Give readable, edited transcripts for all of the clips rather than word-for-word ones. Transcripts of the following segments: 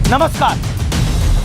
नमस्कार,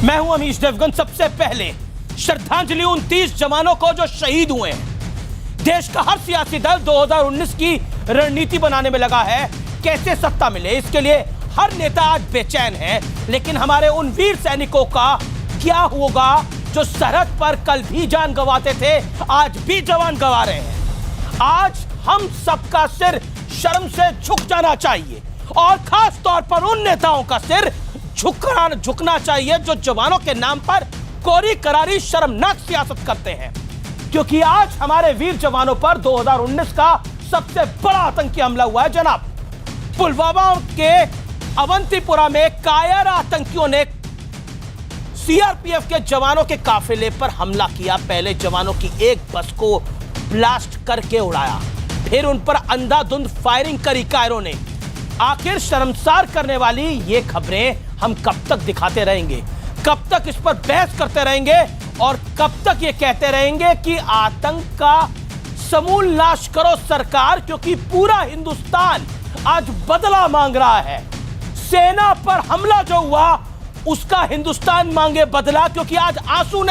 मैं हूं अमीश देवगन। सबसे पहले श्रद्धांजलि उन 30 जवानों को जो शहीद हुए हैं। देश का हर सियासी दल 2019 की रणनीति बनाने में लगा है, कैसे सत्ता मिले। इसके लिए हर नेता आज बेचैन है, लेकिन हमारे उन वीर सैनिकों का क्या होगा जो सरहद पर कल भी जान गंवाते थे, आज भी जवान गंवा रहे हैं। आज हम सबका सिर शर्म से झुक जाना चाहिए और खास तौर पर उन नेताओं का सिर झुकना चाहिए जो जवानों के नाम पर कोरी करारी शर्मनाक सियासत करते हैं, क्योंकि आज हमारे वीर जवानों पर 2019 का सबसे बड़ा आतंकी हमला हुआ है जनाब। पुलवामा के अवंतीपुरा में कायर आतंकियों ने सीआरपीएफ के जवानों के काफिले पर हमला किया। पहले जवानों की एक बस को ब्लास्ट करके उड़ाया, फिर उन पर अंधाधुंध फायरिंग करी कायरों ने। आखिर शर्मसार करने वाली ये खबरें हम कब तक दिखाते रहेंगे, कब तक इस पर बहस करते रहेंगे और कब तक ये कहते रहेंगे कि आतंक का समूल नाश करो सरकार, क्योंकि पूरा हिंदुस्तान आज बदला मांग रहा है। सेना पर हमला जो हुआ उसका हिंदुस्तान मांगे बदला, क्योंकि आज आंसू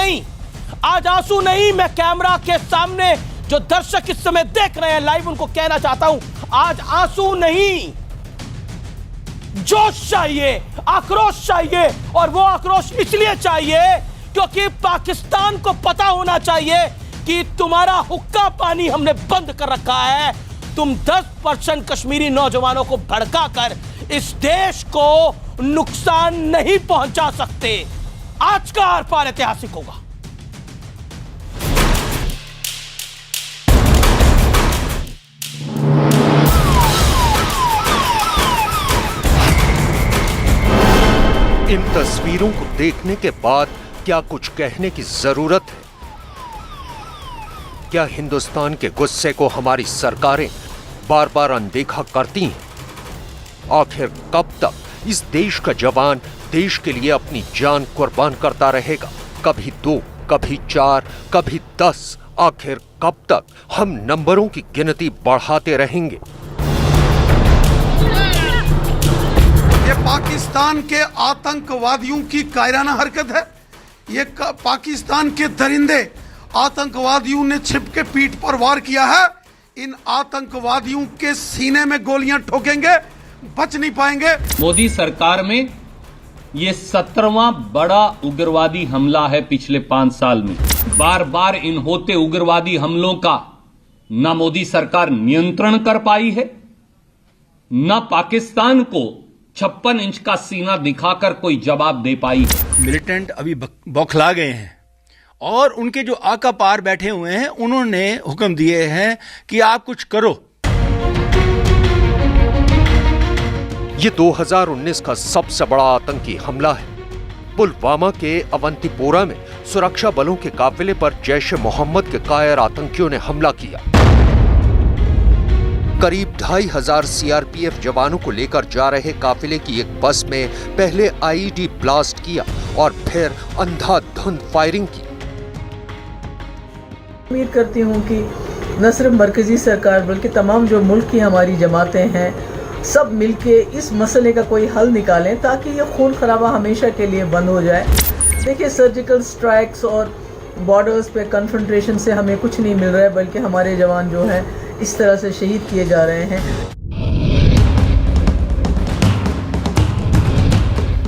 नहीं। मैं कैमरा के सामने जो दर्शक इस समय देख रहे हैं लाइव, उनको कहना चाहता हूं, आज आंसू नहीं, जोश चाहिए, आक्रोश चाहिए। और वो आक्रोश इसलिए चाहिए क्योंकि पाकिस्तान को पता होना चाहिए कि तुम्हारा हुक्का पानी हमने बंद कर रखा है। तुम 10% कश्मीरी नौजवानों को भड़काकर इस देश को नुकसान नहीं पहुंचा सकते। आज का आर पार ऐतिहासिक होगा। इन तस्वीरों को देखने के बाद क्या कुछ कहने की जरूरत है? क्या हिंदुस्तान के गुस्से को हमारी सरकारें बार बार अनदेखा करती हैं? आखिर कब तक इस देश का जवान देश के लिए अपनी जान कुर्बान करता रहेगा? कभी 2, कभी 4, कभी 10। आखिर कब तक हम नंबरों की गिनती बढ़ाते रहेंगे? ये पाकिस्तान के आतंकवादियों की कायराना हरकत है। ये पाकिस्तान के दरिंदे आतंकवादियों ने छिप के पीठ पर वार किया है। इन आतंकवादियों के सीने में गोलियां ठोकेंगे, बच नहीं पाएंगे। मोदी सरकार में ये 17वां बड़ा उग्रवादी हमला है पिछले 5 साल में। बार बार इन होते उग्रवादी हमलों का न मोदी सरकार नियंत्रण कर पाई है, न पाकिस्तान को 56 इंच का सीना दिखाकर कोई जवाब दे पाई है। मिलिटेंट अभी बौखला गए हैं और उनके जो आका पार बैठे हुए हैं, उन्होंने हुक्म दिए हैं कि आप कुछ करो। ये 2019 का सबसे बड़ा आतंकी हमला है। पुलवामा के अवंतीपोरा में सुरक्षा बलों के काफिले पर जैश-ए-मोहम्मद के कायर आतंकियों ने हमला किया। करीब 2500 सीआरपीएफ जवानों को लेकर जा रहे काफिले की एक बस में पहले आईईडी ब्लास्ट किया और फिर अंधाधुंध फायरिंग की। उम्मीद करती हूं कि न सिर्फ मरकजी सरकार बल्कि तमाम जो मुल्क की हमारी जमातें हैं, सब मिलके इस मसले का कोई हल निकालें ताकि ये खून खराबा हमेशा के लिए बंद हो जाए। देखिए, सर्जिकल स्ट्राइक्स और बॉर्डर्स पे कन्फ्रंटेशन से हमें कुछ नहीं मिल रहा है, बल्कि हमारे जवान जो हैं इस तरह से शहीद किए जा रहे हैं।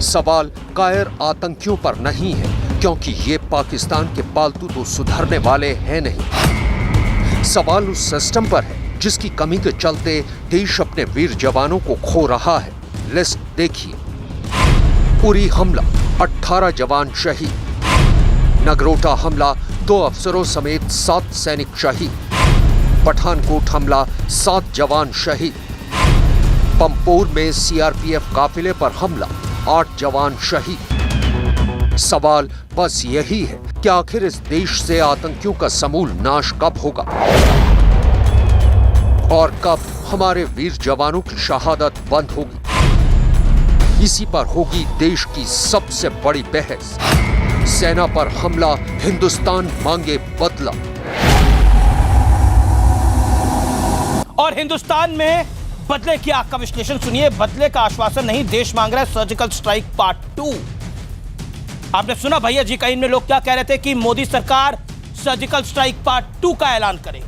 सवाल कायर आतंकियों पर नहीं है, क्योंकि ये पाकिस्तान के पालतू तो सुधरने वाले हैं नहीं। सवाल उस सिस्टम पर है जिसकी कमी के चलते देश अपने वीर जवानों को खो रहा है। लिस्ट देखिए। उरी हमला, 18 जवान शहीद। नगरोटा हमला, 2 अफसरों समेत 7 सैनिक शहीद। पठानकोट हमला, 7 जवान शहीद। पंपोर में सीआरपीएफ काफिले पर हमला, 8 जवान शहीद। सवाल बस यही है कि आखिर इस देश से आतंकियों का समूल नाश कब होगा और कब हमारे वीर जवानों की शहादत बंद होगी? इसी पर होगी देश की सबसे बड़ी बहस। सेना पर हमला, हिंदुस्तान मांगे बदला। और हिंदुस्तान में बदले की आग का विश्लेषण सुनिए। बदले का आश्वासन नहीं, देश मांग रहा है सर्जिकल स्ट्राइक पार्ट 2। आपने सुना भैया जी कहीं में लोग क्या कह रहे थे कि मोदी सरकार सर्जिकल स्ट्राइक पार्ट 2 का ऐलान करे।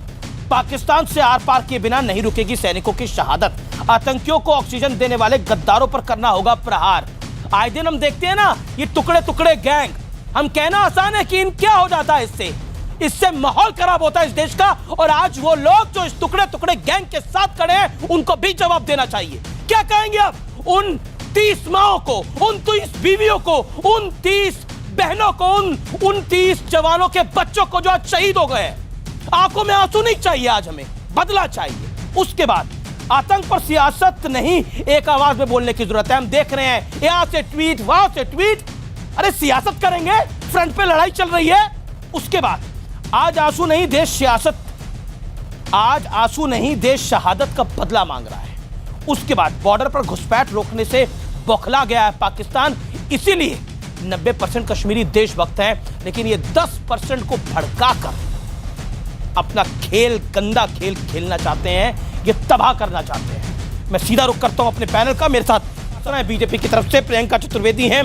पाकिस्तान से आर पार किए बिना नहीं रुकेगी सैनिकों की शहादत। आतंकियों को ऑक्सीजन देने वाले गद्दारों पर करना होगा प्रहार। आए दिन हम देखते हैं ना ये टुकड़े टुकड़े गैंग, हम कहना आसान है कि इन क्या हो जाता है, इससे माहौल खराब होता है इस देश का। और आज वो लोग जो इस टुकड़े टुकड़े गैंग के साथ खड़े हैं उनको भी जवाब देना चाहिए। क्या कहेंगे आप उन 30 माओं को, उन 30 बीवियों को, उन 30 बहनों को, उन 29 जवानों के बच्चों को जो आज शहीद हो गए? आंखों में आंसू नहीं चाहिए, आज हमें बदला चाहिए। उसके बाद आतंक पर सियासत नहीं, एक आवाज में बोलने की जरूरत है। हम देख रहे हैं यहां से ट्वीट, वहां से ट्वीट, अरे सियासत करेंगे, फ्रंट पे लड़ाई चल रही है। उसके बाद आज आंसू नहीं देश सियासत, आज आंसू नहीं देश शहादत का बदला मांग रहा है। उसके बाद बॉर्डर पर घुसपैठ रोकने से बौखला गया है पाकिस्तान, इसीलिए 90% कश्मीरी देशभक्त हैं, लेकिन ये 10% को भड़काकर अपना खेल, गंदा खेल खेलना चाहते हैं, ये तबाह करना चाहते हैं। मैं सीधा रुख करता हूं अपने पैनल का। मेरे साथ बीजेपी की तरफ से प्रियंका चतुर्वेदी हैं,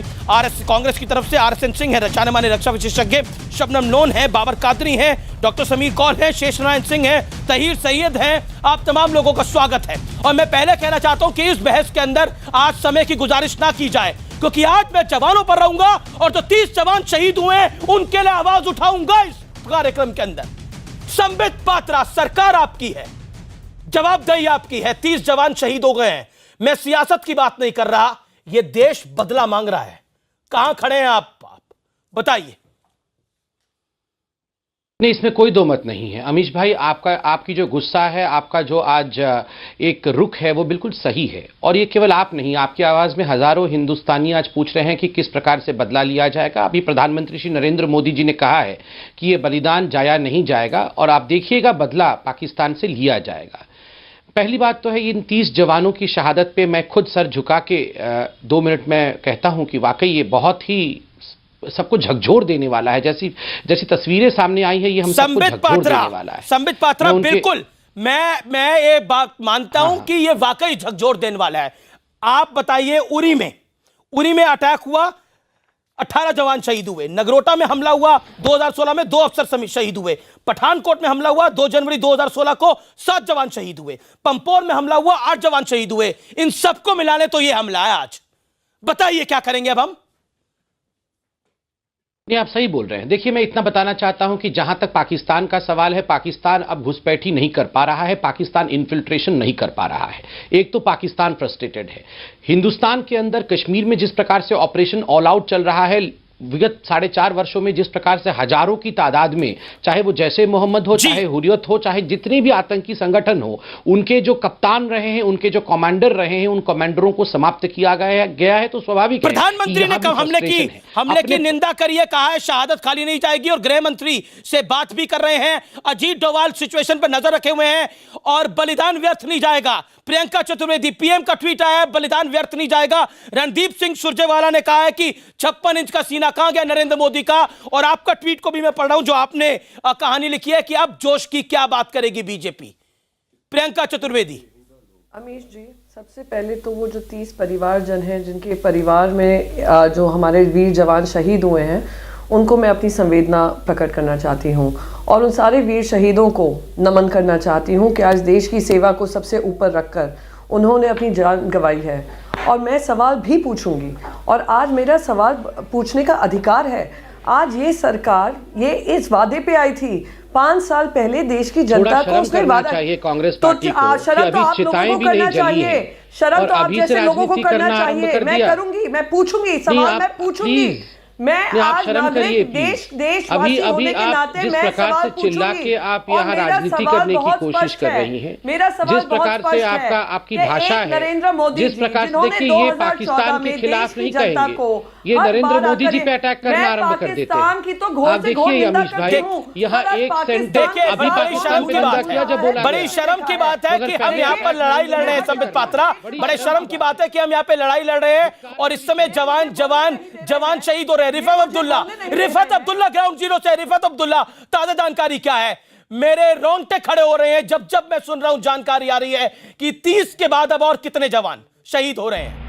कांग्रेस की तरफ से RSN सिंह है, जाने माने रक्षा विशेषज्ञ शबनम लोन है, बाबर कादरी हैं, डॉक्टर समीर कौल है, शेष नारायण सिंह है, तहीर सैयद हैं। आप तमाम लोगों का स्वागत है। और मैं पहले कहना चाहता हूं कि इस बहस के अंदर आज समय की गुजारिश ना की जाए, क्योंकि आज मैं जवानों पर रहूंगा और जो 30 जवान शहीद हुए उनके लिए आवाज उठाऊंगा इस कार्यक्रम के अंदर। संबित पात्रा, सरकार आपकी है, जवाबदेही आपकी है। 30 जवान शहीद हो गए हैं। मैं सियासत की बात नहीं कर रहा, यह देश बदला मांग रहा है। कहां खड़े हैं आप बताइए। नहीं, इसमें कोई दो मत नहीं है अमीश भाई। आपकी जो गुस्सा है, आपका जो आज एक रुख है, वो बिल्कुल सही है। और ये केवल आप नहीं, आपकी आवाज में हजारों हिंदुस्तानी आज पूछ रहे हैं कि किस प्रकार से बदला लिया जाएगा। अभी प्रधानमंत्री श्री नरेंद्र मोदी जी ने कहा है कि ये बलिदान जाया नहीं जाएगा और आप देखिएगा बदला पाकिस्तान से लिया जाएगा। पहली बात तो है इन 30 जवानों की शहादत पे मैं खुद सर झुका के 2 मिनट में कहता हूं कि वाकई ये बहुत ही सबको झकझोर देने वाला है। जैसी तस्वीरें सामने आई है, ये हम सबको झकझोर देने वाला है। संबित पात्रा, बिल्कुल मैं ये बात मानता हूं कि ये वाकई झकझोर देने वाला है। आप बताइए, उरी में अटैक हुआ, 18 जवान शहीद हुए। नगरोटा में हमला हुआ 2016 में, 2 अफसर शहीद हुए। पठानकोट में हमला हुआ 2 जनवरी 2016 को, 7 जवान शहीद हुए। पंपोर में हमला हुआ, 8 जवान शहीद हुए। इन सबको मिलाने तो ये हमला है आज। बताइए क्या करेंगे अब हम? नहीं, आप सही बोल रहे हैं। देखिए, मैं इतना बताना चाहता हूं कि जहां तक पाकिस्तान का सवाल है, पाकिस्तान अब घुसपैठी नहीं कर पा रहा है, पाकिस्तान इन्फिल्ट्रेशन नहीं कर पा रहा है। एक तो पाकिस्तान फ्रस्ट्रेटेड है। हिंदुस्तान के अंदर कश्मीर में जिस प्रकार से ऑपरेशन ऑल आउट चल रहा है, विगत 4.5 वर्षों में जिस प्रकार से हजारों की तादाद में, चाहे वो जैसे मोहम्मद हो, चाहे हुरियत हो, चाहे जितने भी आतंकी संगठन हो, उनके जो कप्तान रहे हैं, उनके जो कमांडर रहे हैं, उन कमांडरों को समाप्त किया गया है। तो स्वाभाविक है प्रधानमंत्री ने कब हमले की निंदा करी है, कहा है शहादत खाली नहीं जाएगी, और गृह मंत्री से बात भी कर रहे हैं। अजीत डोभाल सिचुएशन पर नजर रखे हुए हैं और बलिदान व्यर्थ नहीं जाएगा। प्रियंका चतुर्वेदी, पीएम का ट्वीट आया है, बलिदान व्यर्थ नहीं जाएगा। रणदीप सिंह सुरजेवाला ने कहा है कि 56 इंच का सीना कहां गया नरेंद्र मोदी का। और आपका ट्वीट को भी मैं पढ़ रहा हूं जो आपने कहानी लिखी है कि अब जोश की क्या बात करेगी बीजेपी। प्रियंका चतुर्वेदी। अमीश जी, सबसे पहले तो वो जो 30 परिवारजन हैं जिनके परिवार में जो हमारे वीर जवान शहीद हुए हैं, उनको मैं अपनी संवेदना प्रकट करना चाहती हूँ और उन सारे वीर शहीदों को नमन करना चाहती हूँ कि आज देश की सेवा को सबसे ऊपर रखकर उन्होंने अपनी जान गंवाई है। और मैं सवाल भी पूछूंगी और आज मेरा सवाल पूछने का अधिकार है। आज ये सरकार ये इस वादे पे आई थी 5 साल पहले देश की जनता को उसने वादा चाहिए कांग्रेस पार्टी को, शर्म तो आप लोगों को करना चाहिए, शर्म तो आप जैसे लोगों को करना चाहिए। मैं करूंगी, मैं पूछूंगी सवाल, मैं पूछूंगी। मैं आज नागरिक देशवासी होने के नाते मैं सवाल पूछूंगी। आप यहाँ राजनीति करने की कोशिश कर रही हैं। मेरा सवाल जिस प्रकार से आपकी भाषा है, नरेंद्र मोदी जिस प्रकार से देखिए, ये पाकिस्तान के खिलाफ नहीं कहेंगे, ये नरेंद्र मोदी जी पे अटैक करना आरंभ कर देते हैं। आप देखिए अमीश भाई, यहाँ एक सेंटेंस अभी पाकिस्तान पे निंदा किया जब बोला, बड़ी शर्म की बात है कि हम यहाँ पर लड़ाई लड़ रहे हैं। संबित पात्रा, बड़े शर्म की बात है कि हम यहाँ पे लड़ाई लड़ रहे हैं और इस समय जवान शहीद हो रहे हैं। रिफत अब्दुल्ला ग्राउंड जीरो से, रिफत अब्दुल्ला, ताजा जानकारी क्या है? मेरे रोंगटे खड़े हो रहे हैं जब जब मैं सुन रहा हूं, जानकारी आ रही है कि 30 के बाद अब और कितने जवान शहीद हो रहे हैं।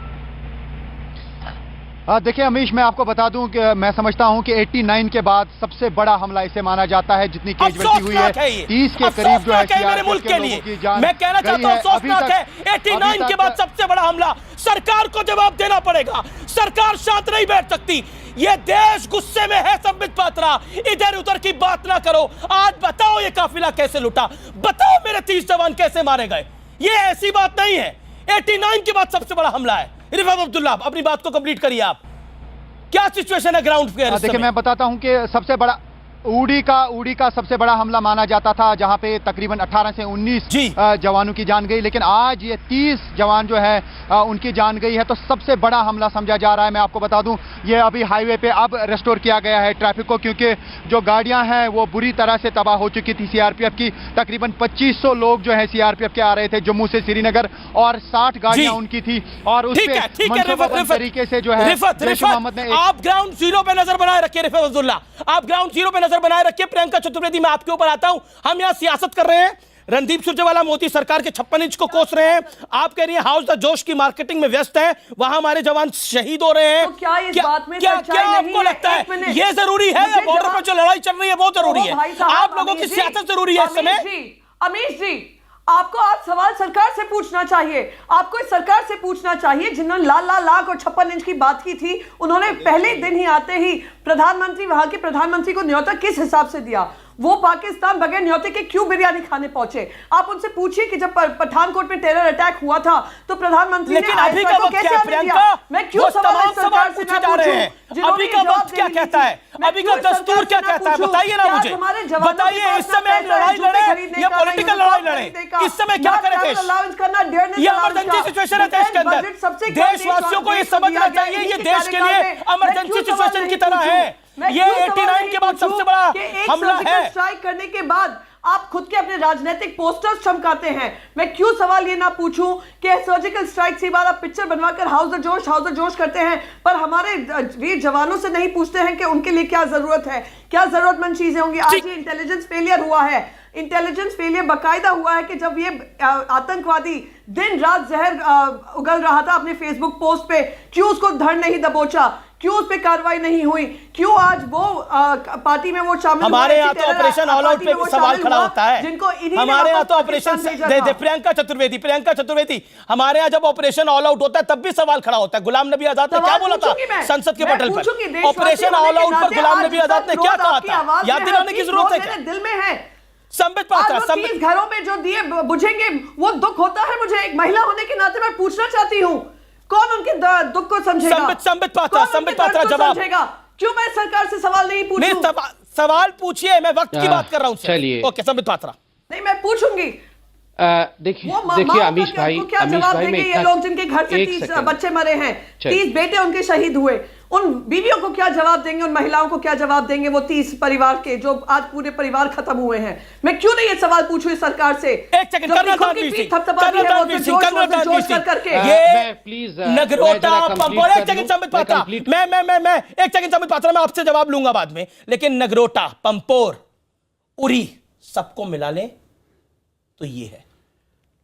देखिए अमीश, मैं आपको बता दूं कि मैं समझता हूं कि 89 के बाद सबसे बड़ा हमला इसे माना जाता है, जितनी कैजुअलिटी हुई है 30 के करीब जो है मेरे मुल्क के लिए। मैं कहना चाहता हूं अफसोसनाक है, 89 के बाद सबसे बड़ा हमला। सरकार को जवाब देना पड़ेगा, सरकार शांत नहीं बैठ सकती। ये देश गुस्से में है संबित पात्रा, इधर उधर की बात ना करो। आज बताओ ये काफिला कैसे लुटा, बताओ मेरे 30 जवान कैसे मारे गए। ये ऐसी बात नहीं है, 89 के बाद सबसे बड़ा हमला है। रिफात अब्दुल्ला, अपनी बात को कंप्लीट करिए आप। क्या सिचुएशन है ग्राउंड पे? देखिए मैं बताता हूं कि सबसे बड़ा उड़ी का सबसे बड़ा हमला माना जाता था, जहां पे तकरीबन 18 से 19 जवानों की जान गई, लेकिन आज ये 30 जवान जो है उनकी जान गई है, तो सबसे बड़ा हमला समझा जा रहा है। मैं आपको बता दूं, ये अभी हाईवे पे अब रेस्टोर किया गया है ट्रैफिक को, क्योंकि जो गाड़ियां हैं वो बुरी तरह से तबाह हो चुकी थी। सीआरपीएफ की तकरीबन 2500 लोग जो है सीआरपीएफ के आ रहे थे जम्मू से श्रीनगर, और 60 गाड़ियां उनकी थी, और उस पे तरीके से जो है आप ग्राउंड जीरो पे नजर बनाए रखिए। रिफात अब्दुल्ला, आप ग्राउंड जीरो पे बनाए रखिए। प्रियंका चतुर्वेदी, मैं आपके ऊपर आता हूं। हम यहां सियासत कर रहे हैं, रणदीप सुरजेवाला मोदी सरकार के 56 इंच को कोस रहे हैं। आप कह रही हैं हाउस द जोश की मार्केटिंग में व्यस्त है, वहां हमारे जवान शहीद हो रहे हैं। तो क्या इस बात में क्या आपको लगता है ये जरूरी है? बॉर्डर पर जो लड़ाई चल रही है वो जरूरी है? आप लोगों की सियासत जरूरी है इस समय? अमीश जी, आपको आज सवाल सरकार से पूछना चाहिए। आपको इस सरकार से पूछना चाहिए जिन्होंने लाख और 56 इंच की बात की थी, उन्होंने पहले दिन ही आते ही प्रधानमंत्री, वहां के प्रधानमंत्री को न्योता किस हिसाब से दिया? वो पाकिस्तान बगैर न्योते के क्यों बिरयानी खाने पहुंचे? आप उनसे पूछिए कि जब पठानकोट में टेरर अटैक हुआ था तो प्रधानमंत्री ने अभी का वक्त क्या है प्रियंका? मैं क्यों सवाल सरकार से पूछे जा रहे हैं? अभी का वक्त क्या कहता है? अभी का दस्तूर क्या कहता है? बताइए ना मुझे, बताइए। इस समय हम लड़ाई लड़े या पॉलिटिकल लड़ाई लड़े? इस समय क्या करे देश? ये इमरजेंसी सिचुएशन है देश के अंदर। देशवासियों को ये समझना चाहिए ये देश के लिए इमरजेंसी सिचुएशन की तरह है। ये 89 के बाद सबसे बड़ा हमला है। स्ट्राइक करने के बाद आप खुद के अपने राजनीतिक पोस्टर्स चमकाते हैं। मैं क्यों सवाल ये ना पूछूं कि सर्जिकल स्ट्राइक से बाद आप पिक्चर बनवाकर हाउस द जोश करते हैं, पर हमारे वीर जवानों से नहीं पूछते हैं कि उनके लिए क्या जरूरत है, क्या जरूरतमंद चीजें होंगी। आज ये इंटेलिजेंस फेलियर हुआ है, इंटेलिजेंस फेलियर बाकायदा हुआ है कि जब ये आतंकवादी दिन रात जहर उगल रहा था अपने फेसबुक पोस्ट पे, क्यों उसको धड़ नहीं दबोचा, क्यों उस पे कार्रवाई नहीं हुई, क्यों आज वो पार्टी में वो शामिल? हमारे यहाँ तो ऑपरेशन ऑल आउट पे सवाल खड़ा होता है। हमारे यहाँ तो ऑपरेशन प्रियंका चतुर्वेदी, हमारे यहाँ जब ऑपरेशन ऑल आउट होता है तब भी सवाल खड़ा होता है। गुलाम नबी आजाद ने क्या बोला था संसद के पटल पर? ऑपरेशन ऑल आउट पर गुलाम नबी आजाद ने क्या कहा था? याद दिलाने की जरूरत है क्या? दिल में है संबित पात्रा, घरों में जो दिए बुझेंगे वो दुख होता है। मुझे एक महिला होने के नाते मैं पूछना चाहती हूँ, कौन उनके दुख को समझेगा? संबित पात्रा जवाब समझेगा। क्यों मैं सरकार से सवाल नहीं पूछूं? सवाल पूछिए, मैं वक्त की बात कर रहा हूं। चलिए ओके संबित पात्रा, नहीं मैं पूछूंगी। देखिए अमीश भाई, क्या जवाब देंगे ये लोग जिनके घर से 30 बच्चे मरे हैं, 30 बेटे उनके शहीद हुए? उन बीवियों को क्या जवाब देंगे? उन महिलाओं को क्या जवाब देंगे? वो 30 परिवार के जो आज पूरे परिवार खत्म हुए हैं। मैं क्यों नहीं ये सवाल पूछूं इस सरकार से? एक सेकंड, प्लीज नगरोटा पंपोर, एक सेकंड संबित पात्रा, मैं एक सेकंड संबित पात्रा, मैं आपसे जवाब लूंगा बाद में, लेकिन नगरोटा, पंपोर, उरी सबको मिला लें तो ये है।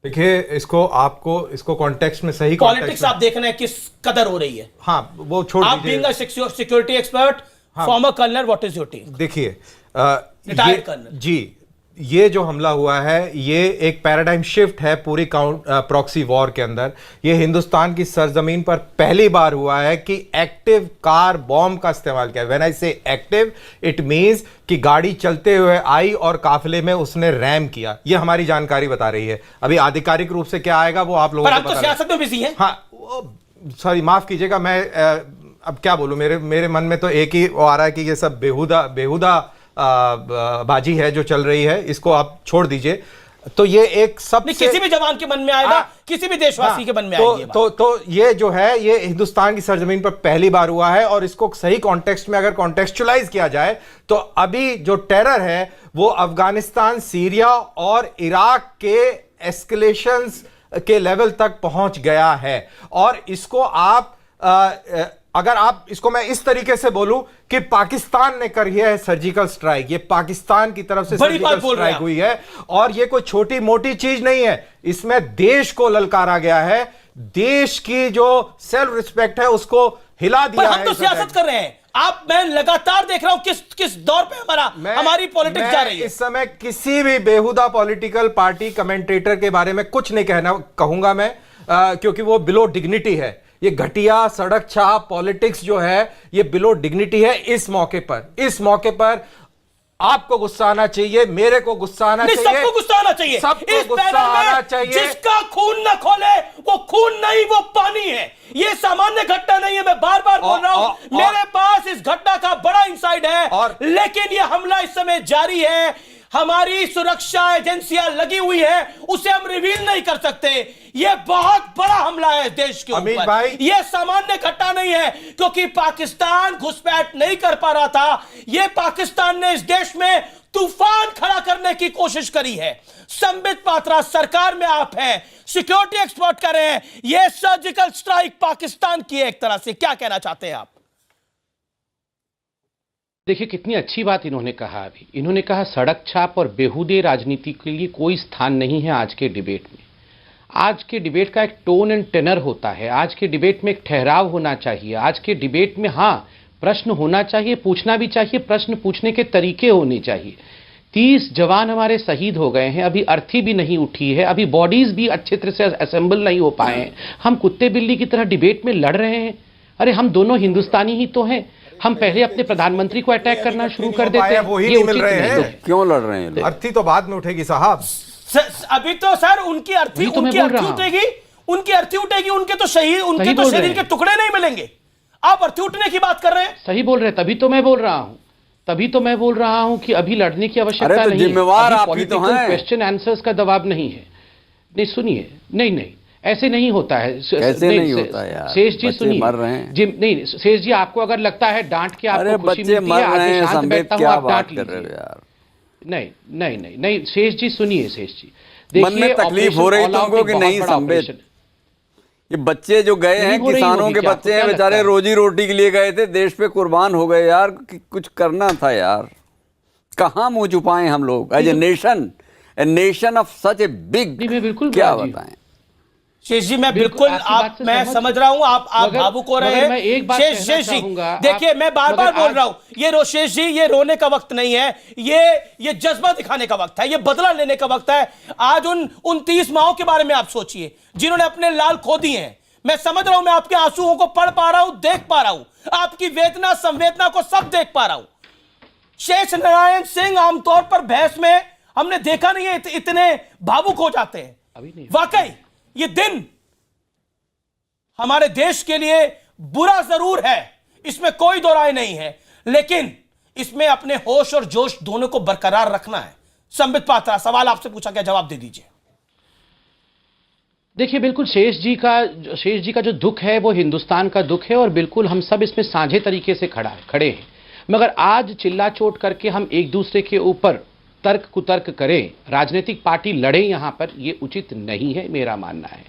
देखिए इसको कॉन्टेक्स्ट में सही पॉलिटिक्स आप देखना है किस कदर हो रही है। हाँ वो छोड़ दीजिए। आप being a security expert, former colonel, what is your take? देखिए रिटायर्ड कर्नल जी, ये जो हमला हुआ है ये एक पैराडाइम शिफ्ट है पूरी प्रॉक्सी वॉर के अंदर। ये हिंदुस्तान की सरजमीन पर पहली बार हुआ है कि एक्टिव कार बॉम्ब का इस्तेमाल किया। व्हेन आई से एक्टिव, इट मींस कि गाड़ी चलते हुए आई और काफिले में उसने रैम किया। ये हमारी जानकारी बता रही है। अभी आधिकारिक रूप से क्या आएगा वो आप लोगों को पता सियासत में बिजी है। हाँ सॉरी, माफ कीजिएगा, मैं अब क्या बोलूं, मेरे मन में तो एक ही आ रहा है कि ये सब बेहुदा बाजी है जो चल रही है, इसको आप छोड़ दीजिए। तो ये एक सबसे किसी भी जवान के मन में आएगा, किसी भी देशवासी के मन में आएगी तो ये जो है ये हिंदुस्तान की सरजमीन पर पहली बार हुआ है। और इसको सही कॉन्टेक्स्ट में अगर कॉन्टेक्चुअलाइज किया जाए तो अभी जो टेरर है वो अफगानिस्तान, सीरिया और इराक के एस्केलेशंस के लेवल तक पहुंच गया है। और इसको आप अगर आप इसको मैं इस तरीके से बोलूं कि पाकिस्तान ने करी है सर्जिकल स्ट्राइक, ये पाकिस्तान की तरफ से सर्जिकल स्ट्राइक हुई है और ये कोई छोटी मोटी चीज नहीं है, इसमें देश को ललकारा गया है, देश की जो सेल्फ रिस्पेक्ट है उसको हिला दिया है। हम तो सियासत कर रहे हैं, मैं लगातार देख रहा हूं किस दौर पे हमारी पॉलिटिक्स जा रही है। इस समय किसी भी बेहुदा पॉलिटिकल पार्टी कमेंटेटर के बारे में कुछ नहीं कहूंगा मैं, क्योंकि वो बिलो डिग्निटी है। ये घटिया सड़क छाप पॉलिटिक्स जो है ये बिलो डिग्निटी है। इस मौके पर आपको गुस्सा आना चाहिए, मेरे को गुस्सा आना चाहिए, सबको गुस्सा आना चाहिए, सबको गुस्सा आना चाहिए। जिसका खून न खोले वो खून नहीं, वो पानी है। ये सामान्य घटना नहीं है, मैं बार बार बोल रहा हूं। मेरे पास इस घटना का बड़ा इंसाइट है, लेकिन ये हमला इस समय जारी है, हमारी सुरक्षा एजेंसियां लगी हुई है, उसे हम रिवील नहीं कर सकते। यह बहुत बड़ा हमला है देश के ऊपर, यह सामान्य घटना नहीं है, क्योंकि पाकिस्तान घुसपैठ नहीं कर पा रहा था। यह पाकिस्तान ने इस देश में तूफान खड़ा करने की कोशिश करी है। संबित पात्रा सरकार में आप हैं, सिक्योरिटी एक्सपर्ट कर रहे हैं, यह सर्जिकल स्ट्राइक पाकिस्तान की है एक तरह से, क्या कहना चाहते हैं आप? देखिए कितनी अच्छी बात इन्होंने कहा। अभी इन्होंने कहा सड़क छाप और बेहुदे राजनीति के लिए कोई स्थान नहीं है आज के डिबेट में। आज के डिबेट का एक टोन एंड टेनर होता है, आज के डिबेट में एक ठहराव होना चाहिए, आज के डिबेट में हाँ प्रश्न होना चाहिए, पूछना भी चाहिए, प्रश्न पूछने के तरीके होने चाहिए। 30 जवान हमारे शहीद हो गए हैं, अभी अर्थी भी नहीं उठी है, अभी बॉडीज भी अच्छे तरह से असेंबल नहीं हो पाए हैं, हम कुत्ते बिल्ली की तरह डिबेट में लड़ रहे हैं। अरे हम दोनों हिंदुस्तानी ही तो हैं, हम पहले अपने प्रधानमंत्री को अटैक करना शुरू कर देते हैं, वो ही नहीं मिल रहे हैं, क्यों लड़ रहे हैं? अर्थी तो बाद में उठेगी साहब। अभी तो सर उनकी अर्थी उठेगी, उनके तो शरीर के टुकड़े नहीं मिलेंगे। आप अर्थी उठने की बात कर रहे हैं। सही बोल रहे हैं, तभी तो मैं बोल रहा हूं कि अभी लड़ने की आवश्यकता नहीं है। जिम्मेवार आप ही तो हैं। क्वेश्चन आंसर्स का दबाव नहीं है। नहीं सुनिए, नहीं ऐसे नहीं होता है। कैसे नहीं होता यार? शेष जी सुनिए, मर रहे हैं। नहीं शेष जी, आपको अगर लगता है डांट के आपको खुशी मिलती है, आगे शांत बैठता हूं, आप डांट लीजिए यार। नहीं शेष जी सुनिए, शेष जी देखिए, मन में तकलीफ हो रही तुमको कि नहीं संबित? ये बच्चे जो गए हैं, किसानों के बच्चे हैं बेचारे, रोजी रोटी के लिए गए थे, देश पे कुर्बान हो गए यार। कुछ करना था यार, कहाँ मुंह छुपाएं हम लोग as a nation of such a big. क्या बताएं शेष जी, मैं बिल्कुल मैं समझ रहा हूं, आप भावुक हो रहे हैं। शेष जी देखिए, मैं बार बार बोल रहा हूं, ये शेष जी, ये रोने का वक्त नहीं है, ये जज्बा दिखाने का वक्त है, ये बदला लेने का वक्त है। आज उन 30 माओं के बारे में आप सोचिए जिन्होंने अपने लाल खो दिए हैं। मैं समझ रहा हूं, मैं आपके आंसुओं को पढ़ पा रहा हूं, देख पा रहा हूं, आपकी वेदना संवेदना को सब देख पा रहा हूं। शेष नारायण सिंह आमतौर पर बहस में हमने देखा नहीं है इतने भावुक हो जाते हैं। वाकई ये दिन हमारे देश के लिए बुरा जरूर है, इसमें कोई दो राय नहीं है, लेकिन इसमें अपने होश और जोश दोनों को बरकरार रखना है। संबित पात्रा, सवाल आपसे पूछा गया, जवाब दे दीजिए। देखिए बिल्कुल शेष जी का जो दुख है वो हिंदुस्तान का दुख है, और बिल्कुल हम सब इसमें साझे तरीके से खड़े हैं। मगर आज चिल्ला चोट करके हम एक दूसरे के ऊपर तर्क कुतर्क करें, राजनीतिक पार्टी लड़े यहां पर, ये उचित नहीं है, मेरा मानना है।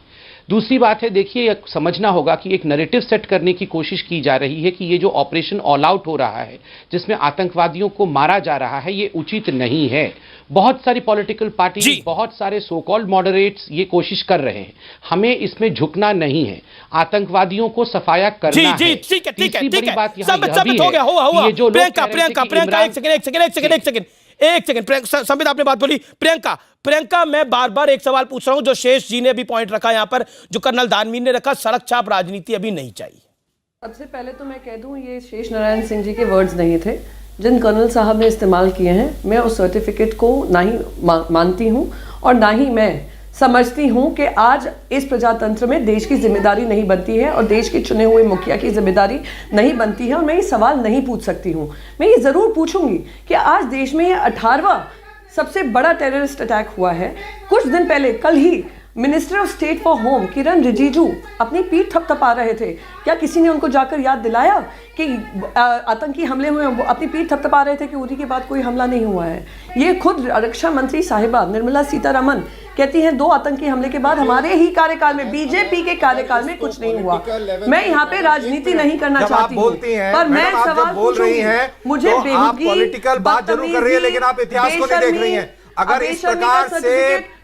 दूसरी बात है, देखिए समझना होगा कि एक नैरेटिव सेट करने की कोशिश की जा रही है कि ये जो ऑपरेशन ऑल आउट हो रहा है, जिसमें आतंकवादियों को मारा जा रहा है, ये उचित नहीं है। बहुत सारी पॉलिटिकल पार्टी, बहुत सारे सो कॉल्ड मॉडरेट्स ये कोशिश कर रहे हैं, हमें इसमें झुकना नहीं है, आतंकवादियों को सफाया करना है। ठीक है, बड़ी बात यहां हो गया। एक सेकंड संबित, आपने बात बोली। प्रियंका, मैं बार बार एक सवाल पूछ रहा हूं जो शेष जी ने भी पॉइंट रखा यहां पर, जो कर्नल दानवीर ने रखा, सड़क छाप राजनीति अभी नहीं चाहिए। सबसे पहले तो मैं कह दूं, ये शेष नारायण सिंह जी के वर्ड्स नहीं थे जिन कर्नल साहब ने इस्तेमाल किए हैं। मैं उस सर्टिफिकेट को ना ही मानती हूं और ना ही मैं समझती हूं कि आज इस प्रजातंत्र में देश की जिम्मेदारी नहीं बनती है और देश के चुने हुए मुखिया की जिम्मेदारी नहीं बनती है, और मैं ये सवाल नहीं पूछ सकती हूं। मैं ये ज़रूर पूछूंगी कि आज देश में ये 18वां सबसे बड़ा टेररिस्ट अटैक हुआ है। कुछ दिन पहले, कल ही minister of state for home Kiren Rijiju अपनी पीठ थपथपा रहे थे। क्या किसी ने उनको जाकर याद दिलाया कि आतंकी हमले हुए? वो अपनी पीठ थपथपा रहे थे कि उरी के बाद कोई हमला नहीं हुआ है। ये खुद रक्षा मंत्री साहिबा निर्मला सीतारमण कहती हैं 2 आतंकी हमले के बाद हमारे ही कार्यकाल में, बीजेपी के कार्यकाल में कुछ नहीं हुआ। मैं यहाँ पे राजनीति नहीं करना चाहती हूँ, पर मैं सवाल बोल रही हैं, मुझे तो आप पॉलिटिकल बात जरूर कर रही है, लेकिन आप इतिहास को नहीं देख रही हैं। अगर इस प्रकार से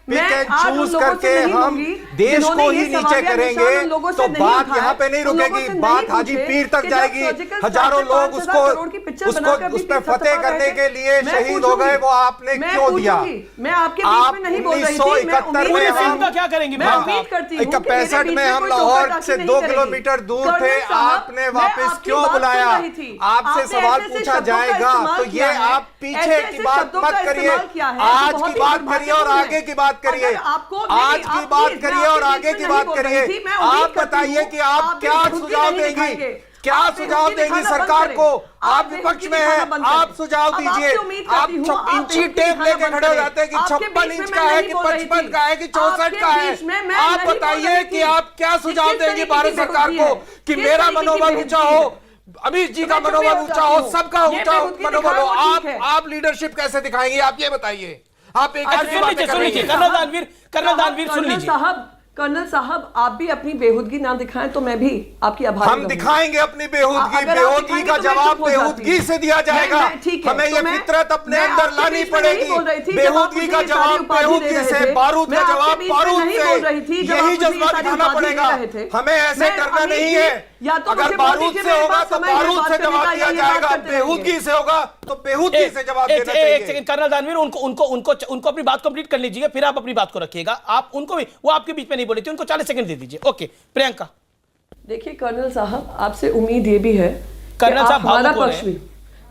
पिक एंड चूज करके हम देश को ही नीचे करेंगे तो बात यहाँ पे नहीं रुकेगी, बात हाजी पीर तक जाएगी। हजारों लोग उस पर फतेह करने के लिए शहीद हो गए, वो आपने क्यों दिया? मैं आपके बीच में नहीं बोल रही थी। 1971 में हम क्या करेंगे? मैं उम्मीद करती हूं 65 में हम लाहौर से 2 किलोमीटर दूर थे, आपने वापस क्यों बुलाया? आपसे सवाल पूछा जाएगा तो ये आप पीछे की बात मत करिए, आज की बात करिए और आगे की बात करिए। आज की बात करिए और आगे की बात करिए। आप बताइए कि आप क्या सुझाव देंगी, क्या सुझाव देंगी सरकार को? आप विपक्ष में हैं, आप सुझाव दीजिए। आप इंची टेप लेके खड़े हो जाते हैं कि 56 इंच का है कि 55 का है कि 64 का है। आप बताइए कि आप क्या सुझाव देंगी भारत सरकार को कि मेरा मनोबल ऊंचा हो, अमित जी का मनोबल ऊंचा हो, सबका ऊंचा मनोबल हो। आप लीडरशिप कैसे दिखाएंगे, आप ये बताइए। आप एक कर्नल साहब आप भी अपनी बेहूदगी ना दिखाएं तो मैं भी आपकी आभारी हम दिखाएंगे अपनी बेहूदगी का जवाब बेहूदगी से दिया जाएगा। हमें ये फितरत अपने अंदर लानी पड़ेगी। बेहूदगी का जवाब बेहूदगी से, बारूद का जवाब बारूद से, यही जज्बा दिखाना पड़ेगा। हमें ऐसे करना नहीं है। अगर बारूद से होगा तो बारूद से जवाब दिया जाएगा, बेहूदगी से होगा तो बेहूदगी से जवाब देना चाहिए। एक सेकंड कर्नल दानवीर, उनको अपनी बात कंप्लीट कर लीजिएगा, फिर आप अपनी बात को रखिएगा। आप उनको भी, वो आपके बीच में नहीं बोली थी, उनको 40 सेकंड दे दीजिए। ओके प्रियंका। देखिए कर्नल साहब, आपसे उम्मीद ये भी है कर्नल साहब हमारा पक्ष भी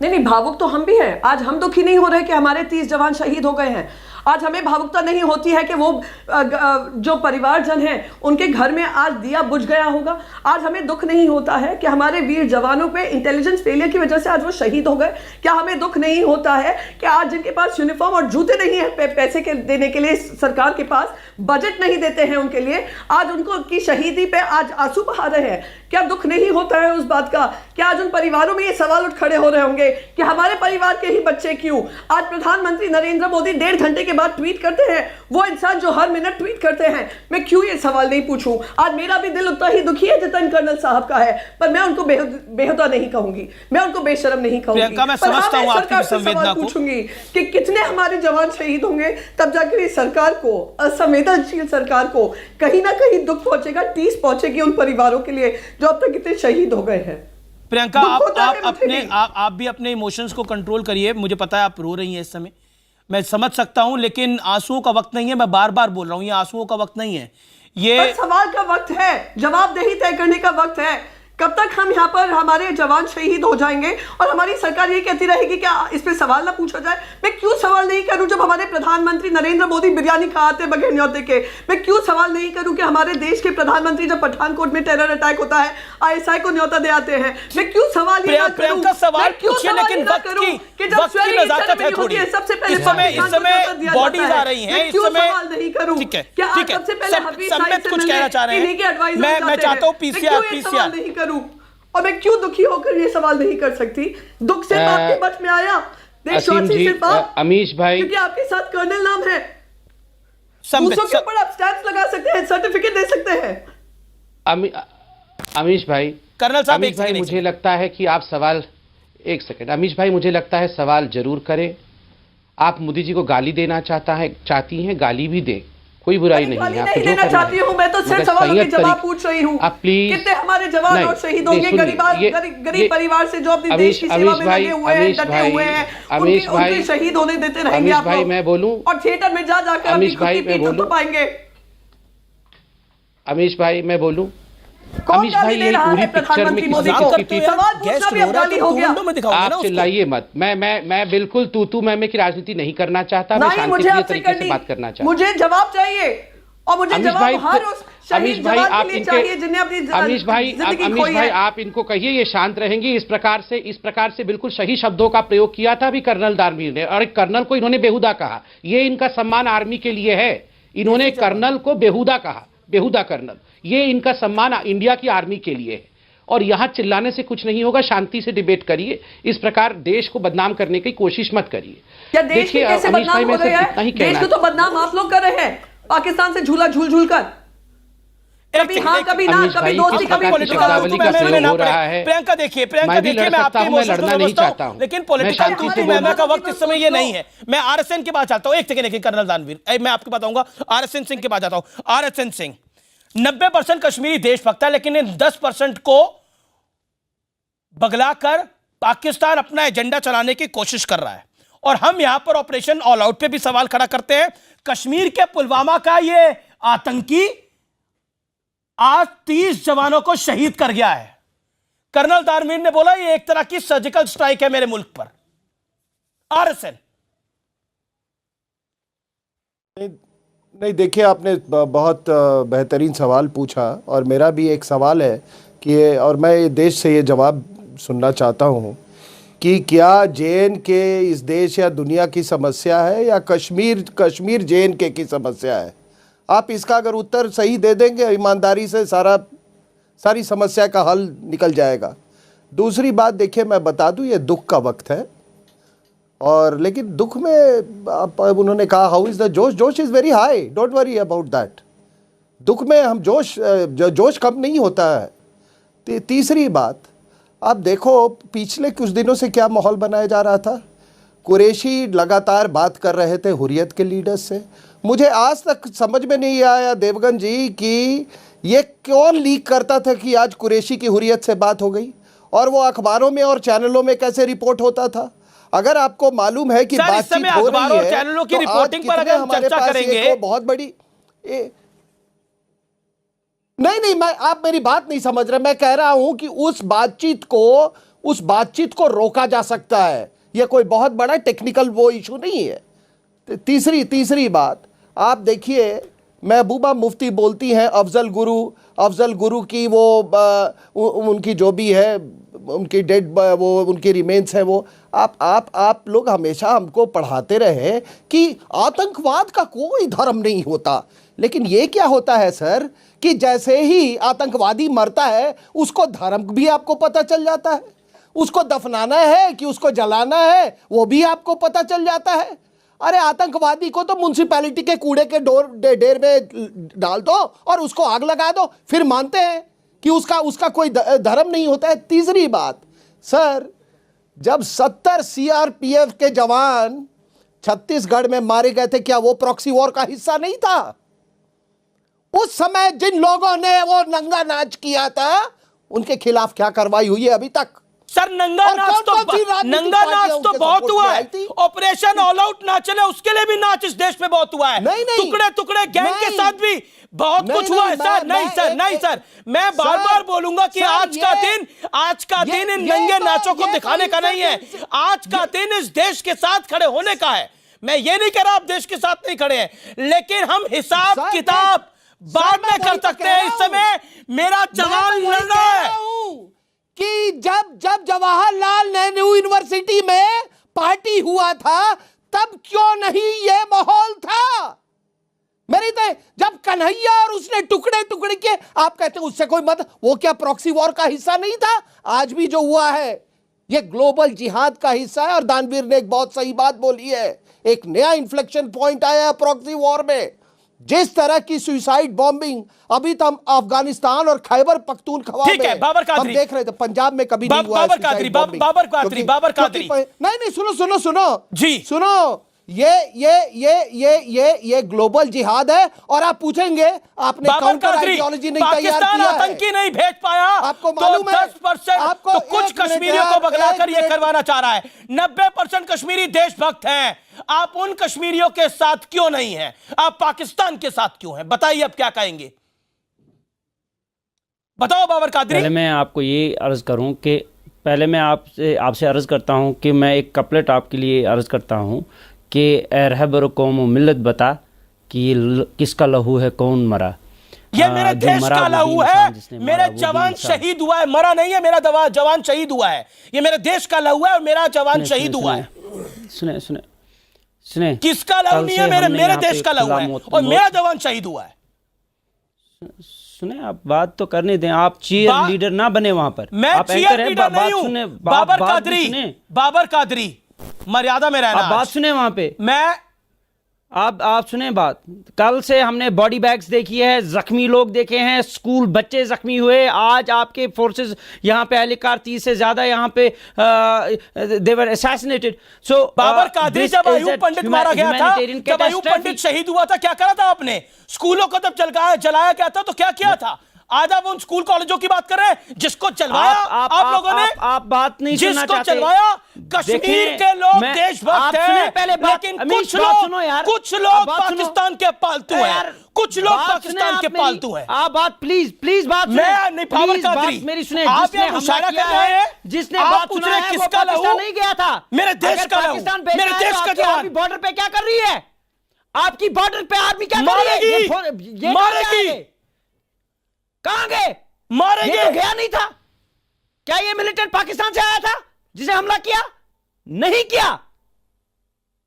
नहीं, भावुक तो हम भी हैं। आज हम दुखी नहीं हो रहे कि हमारे 30 जवान शहीद हो गए हैं। आज हमें भावुकता नहीं होती है कि वो जो परिवारजन हैं उनके घर में आज दिया बुझ गया होगा। आज हमें दुख नहीं होता है कि हमारे वीर जवानों पे इंटेलिजेंस फेलियर की वजह से आज वो शहीद हो गए। क्या हमें दुख नहीं होता है कि आज जिनके पास यूनिफॉर्म और जूते नहीं है पैसे के देने के लिए, सरकार के पास बजट नहीं देते हैं उनके लिए, आज उनको की शहीदी पे आज आंसू बहा रहे हैं? क्या दुख नहीं होता है उस बात का? क्या आज उन परिवारों में ये सवाल उठ खड़े हो रहे होंगे कि हमारे परिवार के ही बच्चे क्यों? आज प्रधानमंत्री नरेंद्र मोदी 1.5 घंटे के बाद ट्वीट करते हैं, वो इंसान जो हर मिनट ट्वीट करते हैं, मैं क्यों ये सवाल नहीं पूछूं? आज मेरा भी दिल उतना ही दुखी है जितना कर्नल साहब का है, पर मैं उनको बेहुदा नहीं कहूंगी, मैं उनको बेशरम नहीं कहूंगी। मैं समझता हूं आपकी संवेदना को। पूछूंगी कि कितने हमारे जवान शहीद होंगे, तब जाकर इस सरकार को, असंवेदनशील सरकार को कहीं ना कहीं दुख पहुंचेगा, टीस पहुंचेगी उन परिवारों के लिए जो अब तक इतने शहीद हो गए हैं। प्रियंका, आप भी अपने इमोशंस को कंट्रोल करिए। मुझे पता है आप रो रही हैं इस समय, मैं समझ सकता हूं, लेकिन आंसुओं का वक्त नहीं है। मैं बार बार बोल रहा हूं, ये आंसुओं का वक्त नहीं है, ये सवाल का वक्त है, जवाबदेही तय करने का वक्त है। कब तक हम यहाँ पर हमारे जवान शहीद हो जाएंगे और हमारी सरकार ये कहती रहेगी क्या इस पे सवाल ना पूछा जाए? मैं क्यों सवाल नहीं करूं जब हमारे प्रधानमंत्री नरेंद्र मोदी बिरयानी खाते बगैर न्योते के? मैं क्यों सवाल नहीं करूं कि हमारे देश के प्रधानमंत्री जब पठानकोट में टेरर अटैक होता है ISI को न्योता दे आते हैं? मैं क्यों सवाल ये ना करूं? सवाल पूछिए, लेकिन वक्त की नजाकत है थोड़ी। सबसे पहले इस समय बॉडीज आ रही हैं, इस समय सवाल नहीं करूं? ठीक है, क्या आप सबसे पहले हफीज साहब से कुछ कहना चाह रहे हैं? मैं चाहता हूं पीसीआर नहीं करूं, और मैं क्यों दुखी होकर ये सवाल नहीं कर सकती? दुख से आपके बच में आया, देशवासी से बात, अमीश भाई, क्योंकि आपके साथ कर्नल नाम है, दूसरों के ऊपर आप स्टैंप्स लगा सकते हैं, सर्टिफिकेट दे सकते हैं। अमीश भाई, कर्नल साहब, अमीश भाई, मुझे लगता है कि आप सवाल, एक सेकंड, अमीश भाई, मुझे लगता है सवाल जरूर करें। आप मोदी जी को गाली देना चाहती हैं, गाली भी दें, कोई बुराई नहीं है। आपको देना चाहती हूं, मैं तो सिर्फ सवालों के जवाब पूछ रही हूं। आप प्लीज, कितने हमारे जवान और शहीद होंगे गरीब परिवार से जो अपने देश की सेवा में लगे हुए हैं, डटे हुए हैं, उनके शहीद होने देते रहेंगे आप लोग? मैं बोलूं, और थिएटर में जाकर अमीश भाई मैं बोलूं, पाएंगे। अमीश भाई मैं बोलूं, अमीश भाई ये पूरी पिक्चर में आप चिल्लाइए मत। मैं बिल्कुल तू मैं की राजनीति नहीं करना चाहता, मैं शांतिप्रिय तरीके से बात करना चाहता हूं। मुझे जवाब चाहिए और मुझे जवाब हर उस अमीश भाई आप इनके अमीश भाई आप इनको कहिए ये शांत रहेंगी। इस प्रकार से बिल्कुल सही शब्दों का प्रयोग किया था अभी कर्नल दानवीर ने, और एक कर्नल को इन्होंने बेहुदा कहा। ये इनका सम्मान आर्मी के लिए है, इन्होंने कर्नल को बेहुदा कहा, बेहुदा कर्नल। ये इनका सम्मान इंडिया की आर्मी के लिए है। और यहां चिल्लाने से कुछ नहीं होगा, शांति से डिबेट करिए। इस प्रकार देश को बदनाम करने की कोशिश मत करिए। क्या देश कैसे बदनाम हो रहे हैं? देश को तो बदनाम आप लोग कर रहे हैं, पाकिस्तान से झूला झूल झूल कर। कभी हाँ कभी ना, कभी दोस्ती, कभी प्रियंका देखिए, मैं आपके इमोशंस को समझता हूं, लेकिन पॉलिटिकल तू-तू-मैं-मैं का वक्त इस समय ये नहीं है। मैं आरएसएन के पास चाहता हूं, एक सेकंड देखिए कर्नल दानवीर, मैं आपको बताऊंगा। आरएसएन सिंह के पास जाता हूं। आरएसएन सिंह, 90% कश्मीरी देशभक्त है, लेकिन इन 10% को बगलाकर पाकिस्तान अपना एजेंडा चलाने की कोशिश कर रहा है। और हम यहां पर ऑपरेशन ऑल आउट पे भी सवाल खड़ा करते हैं। कश्मीर के पुलवामा का ये आतंकी आज 30 जवानों को शहीद कर गया है। कर्नल दानवीर ने बोला ये एक तरह की सर्जिकल स्ट्राइक है मेरे मुल्क पर। आरएसएन नहीं, देखिए आपने बहुत बेहतरीन सवाल पूछा और मेरा भी एक सवाल है कि, और मैं देश से ये जवाब सुनना चाहता हूँ कि क्या JNK इस देश या दुनिया की समस्या है या कश्मीर JNK की समस्या है? आप इसका अगर उत्तर सही दे देंगे, ईमानदारी से सारी समस्या का हल निकल जाएगा। दूसरी बात देखिए, मैं बता दूं ये दुख का वक्त है, और लेकिन दुख में आप उन्होंने कहा हाउ इज़ द जोश is very high, don't worry about that. दुख में हम जोश कम नहीं होता है। तीसरी बात, आप देखो पिछले कुछ दिनों से क्या माहौल बनाया जा रहा था। कुरैशी लगातार बात कर रहे थे हुर्रियत के लीडर्स से। मुझे आज तक समझ में नहीं आया देवगन जी कि ये कौन लीक करता था कि आज कुरैशी की हुर्रियत से बात हो गई, और वो अखबारों में और चैनलों में कैसे रिपोर्ट होता था। अगर आपको मालूम है कि बातचीत हो रही है चैनलों की रिपोर्टिंग पर अगर हम चर्चा करेंगे बहुत बड़ी नहीं, आप मेरी बात नहीं समझ रहे। मैं कह रहा हूं कि उस बातचीत को रोका जा सकता है। यह कोई बहुत बड़ा टेक्निकल वो इशू नहीं है। तीसरी बात, आप देखिए महबूबा मुफ्ती बोलती हैं अफजल गुरु की वो उनकी जो भी है उनकी डेड वो उनकी रिमेन्स है वो आप लोग हमेशा हमको पढ़ाते रहे कि आतंकवाद का कोई धर्म नहीं होता। लेकिन ये क्या होता है सर कि जैसे ही आतंकवादी मरता है उसको धर्म भी आपको पता चल जाता है, उसको दफनाना है कि उसको जलाना है वो भी आपको पता चल जाता है। अरे आतंकवादी को तो म्युनिसिपैलिटी के कूड़े के ढेर में डाल दो और उसको आग लगा दो, फिर मानते हैं कि उसका कोई धर्म नहीं होता है। तीसरी बात सर, जब 70 CRPF के जवान छत्तीसगढ़ में मारे गए थे, क्या वो प्रॉक्सी वॉर का हिस्सा नहीं था? उस समय जिन लोगों ने वो नंगा नाच किया था उनके खिलाफ क्या कार्रवाई हुई है अभी तक? सर नंगा नाच तो बहुत हुआ है। ऑपरेशन ऑल आउट ना चले उसके लिए भी नाच इस देश में बहुत हुआ है। टुकड़े टुकड़े गैंग के साथ भी बहुत कुछ हुआ है सर। नहीं सर, मैं बार बार बोलूंगा कि आज का दिन इन नंगे नाचों को दिखाने का नहीं है। आज का दिन इस देश के साथ खड़े होने का है। मैं ये नहीं कह रहा आप देश के साथ नहीं खड़े हैं, लेकिन हम हिसाब किताब बाद में कर सकते हैं। इस समय मेरा जवान लड़ रहा है कि जब जवाहरलाल नेहरू यूनिवर्सिटी में पार्टी हुआ था तब क्यों नहीं ये माहौल था? मेरी तो जब कन्हैया और उसने टुकड़े टुकड़े के, आप कहते हैं उससे कोई मत, वो क्या प्रॉक्सी वॉर का हिस्सा नहीं था? आज भी जो हुआ है ये ग्लोबल जिहाद का हिस्सा है। और दानवीर ने एक बहुत सही बात बोली है, एक नया इन्फ्लेक्शन पॉइंट आया है प्रॉक्सी वॉर में। जिस तरह की सुसाइड बॉम्बिंग अभी तो हम अफगानिस्तान और खैबर पख्तूनख्वा में हम देख रहे थे, पंजाब में कभी नहीं हुआ। बाबर कादरी नहीं सुनो ये ग्लोबल जिहाद है। और आप पूछेंगे आपने काउंटर आइडियोलॉजी नहीं तैयार किया है, आतंकी नहीं भेज पाया, आपको मालूम है 10% तो कुछ कश्मीरियों को बगलाकर ये करवाना चाह रहा है। 90% कश्मीरी देशभक्त हैं। आप उन कश्मीरियों के साथ क्यों नहीं हैं? आप पाकिस्तान के साथ क्यों हैं? बताइए अब क्या कहेंगे, बताओ बाबर कादरी। पहले मैं आपको ये अर्ज करूं कि पहले मैं आपसे अर्ज करता हूं कि मैं एक कपलेट आपके लिए अर्ज करता हूं कि ए रहबर कौम मिल्लत बता कि किसका लहू है कौन मरा। ये मेरे देश का लहू है, मेरे जवान शहीद हुआ है, मरा नहीं है, मेरा जवान शहीद हुआ है। ये मेरे देश का लहू है और मेरा जवान शहीद हुआ है। सुने, किसका लहू नहीं है? मेरे देश का लहू है और मेरा जवान शहीद हुआ है। सुने, आप बात तो करने दें, आप चीयर लीडर ना बने वहां पर। मैं चीयर लीडर नहीं हूं। बाबर कादरी मर्यादा में रहना। आप बात सुने वहां पे। मैं आप सुने बात। कल से हमने बॉडी बैग्स देखी है, जख्मी लोग देखे हैं, स्कूल बच्चे जख्मी हुए। आज आपके फोर्सेस यहाँ पे एहलकार 30 से ज्यादा यहाँ पे दे वर असैसिनेटेड। सो बाबर कादरी जब अयूब पंडित मारा गया था, जब अयूब पंडित शहीद हुआ था, क्या करा था आपने? स्कूलों को जब जलाया गया था तो क्या किया था? आज आप उन स्कूल कॉलेजों की बात कर रहे हैं जिसको चलवाया आप लोगों ने। आप बात नहीं सुनना जिसको चाहते। चलवाया कश्मीर के लोग देशभक्त हैं, लेकिन कुछ लोग पाकिस्तान के पालतू हैं, कुछ लोग पाकिस्तान के पालतू हैं। आप बात प्लीज बात सुने। मैं नहीं, बाबर कादरी मेरी सुने। आप ये मुशायरा कर रहे हैं, जिसने बात पूछ सुना रहे है किसका वो पाकिस्तान लहू? नहीं गया था। मेरे देश का लहू, मेरे देश का जवान बॉर्डर पे क्या कर रही है? आपकी बॉर्डर पे आर्मी क्या कर रही है? मारेगी। कहां गए? मारेंगे। ये तो गया नहीं था। क्या ये मिलिटेंट पाकिस्तान से आया था जिसे हमला किया? नहीं किया।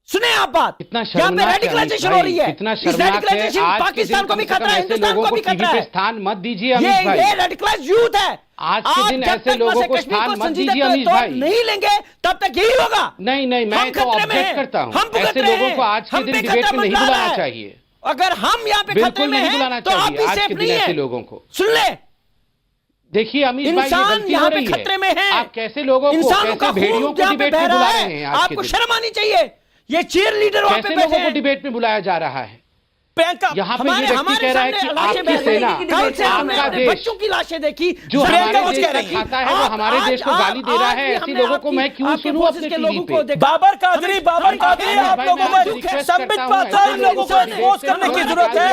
सुने आप बात। कितना यहाँ पे रेडिकलाइजेशन हो रही है। कितना शर्मनाक है। आज पाकिस्तान को भी खतरा है, हिंदुस्तान को भी खतरा है। स्थान मत दीजिए अमीश भाई। ये रेडिकलाइज यूथ है। आज के दिन ऐसे लोगों को स्थान मत दीजिए अमीश भाई। नहीं लेंगे तब तक यही होगा। नहीं, मैं तो ऑब्जेक्ट करता हूँ। ऐसे लोगों को आज के दिन डिबेट में नहीं बुलाना चाहिए। अगर हम यहाँ पे खतरे में हैं तो आप भी सेफ नहीं है। लोगों को सुन ले। देखिए अमीश भाई, ये गलती हो रही है। खतरे में है। आप कैसे लोगों को, कैसे भेड़ियों को डिबेट में बुला रहे हैं? आपको शर्म आनी चाहिए। ये चीयर लीडर वहां पे कैसे लोगों को डिबेट में बुलाया जा रहा है? प्रियंका, यहाँ पे ये व्यक्ति कह रहा है कि आपकी सेना, आपका देश, बच्चों की लाशें देखी जो हमारे देश का खाता है वो हमारे देश को गाली दे रहा है। ऐसे लोगों को मैं क्यों सुनूं अपने टीवी पे? बाबर कादरी आप लोगों को संबित पात्रा, इन लोगों को एक्सपोज करने की जरूरत है।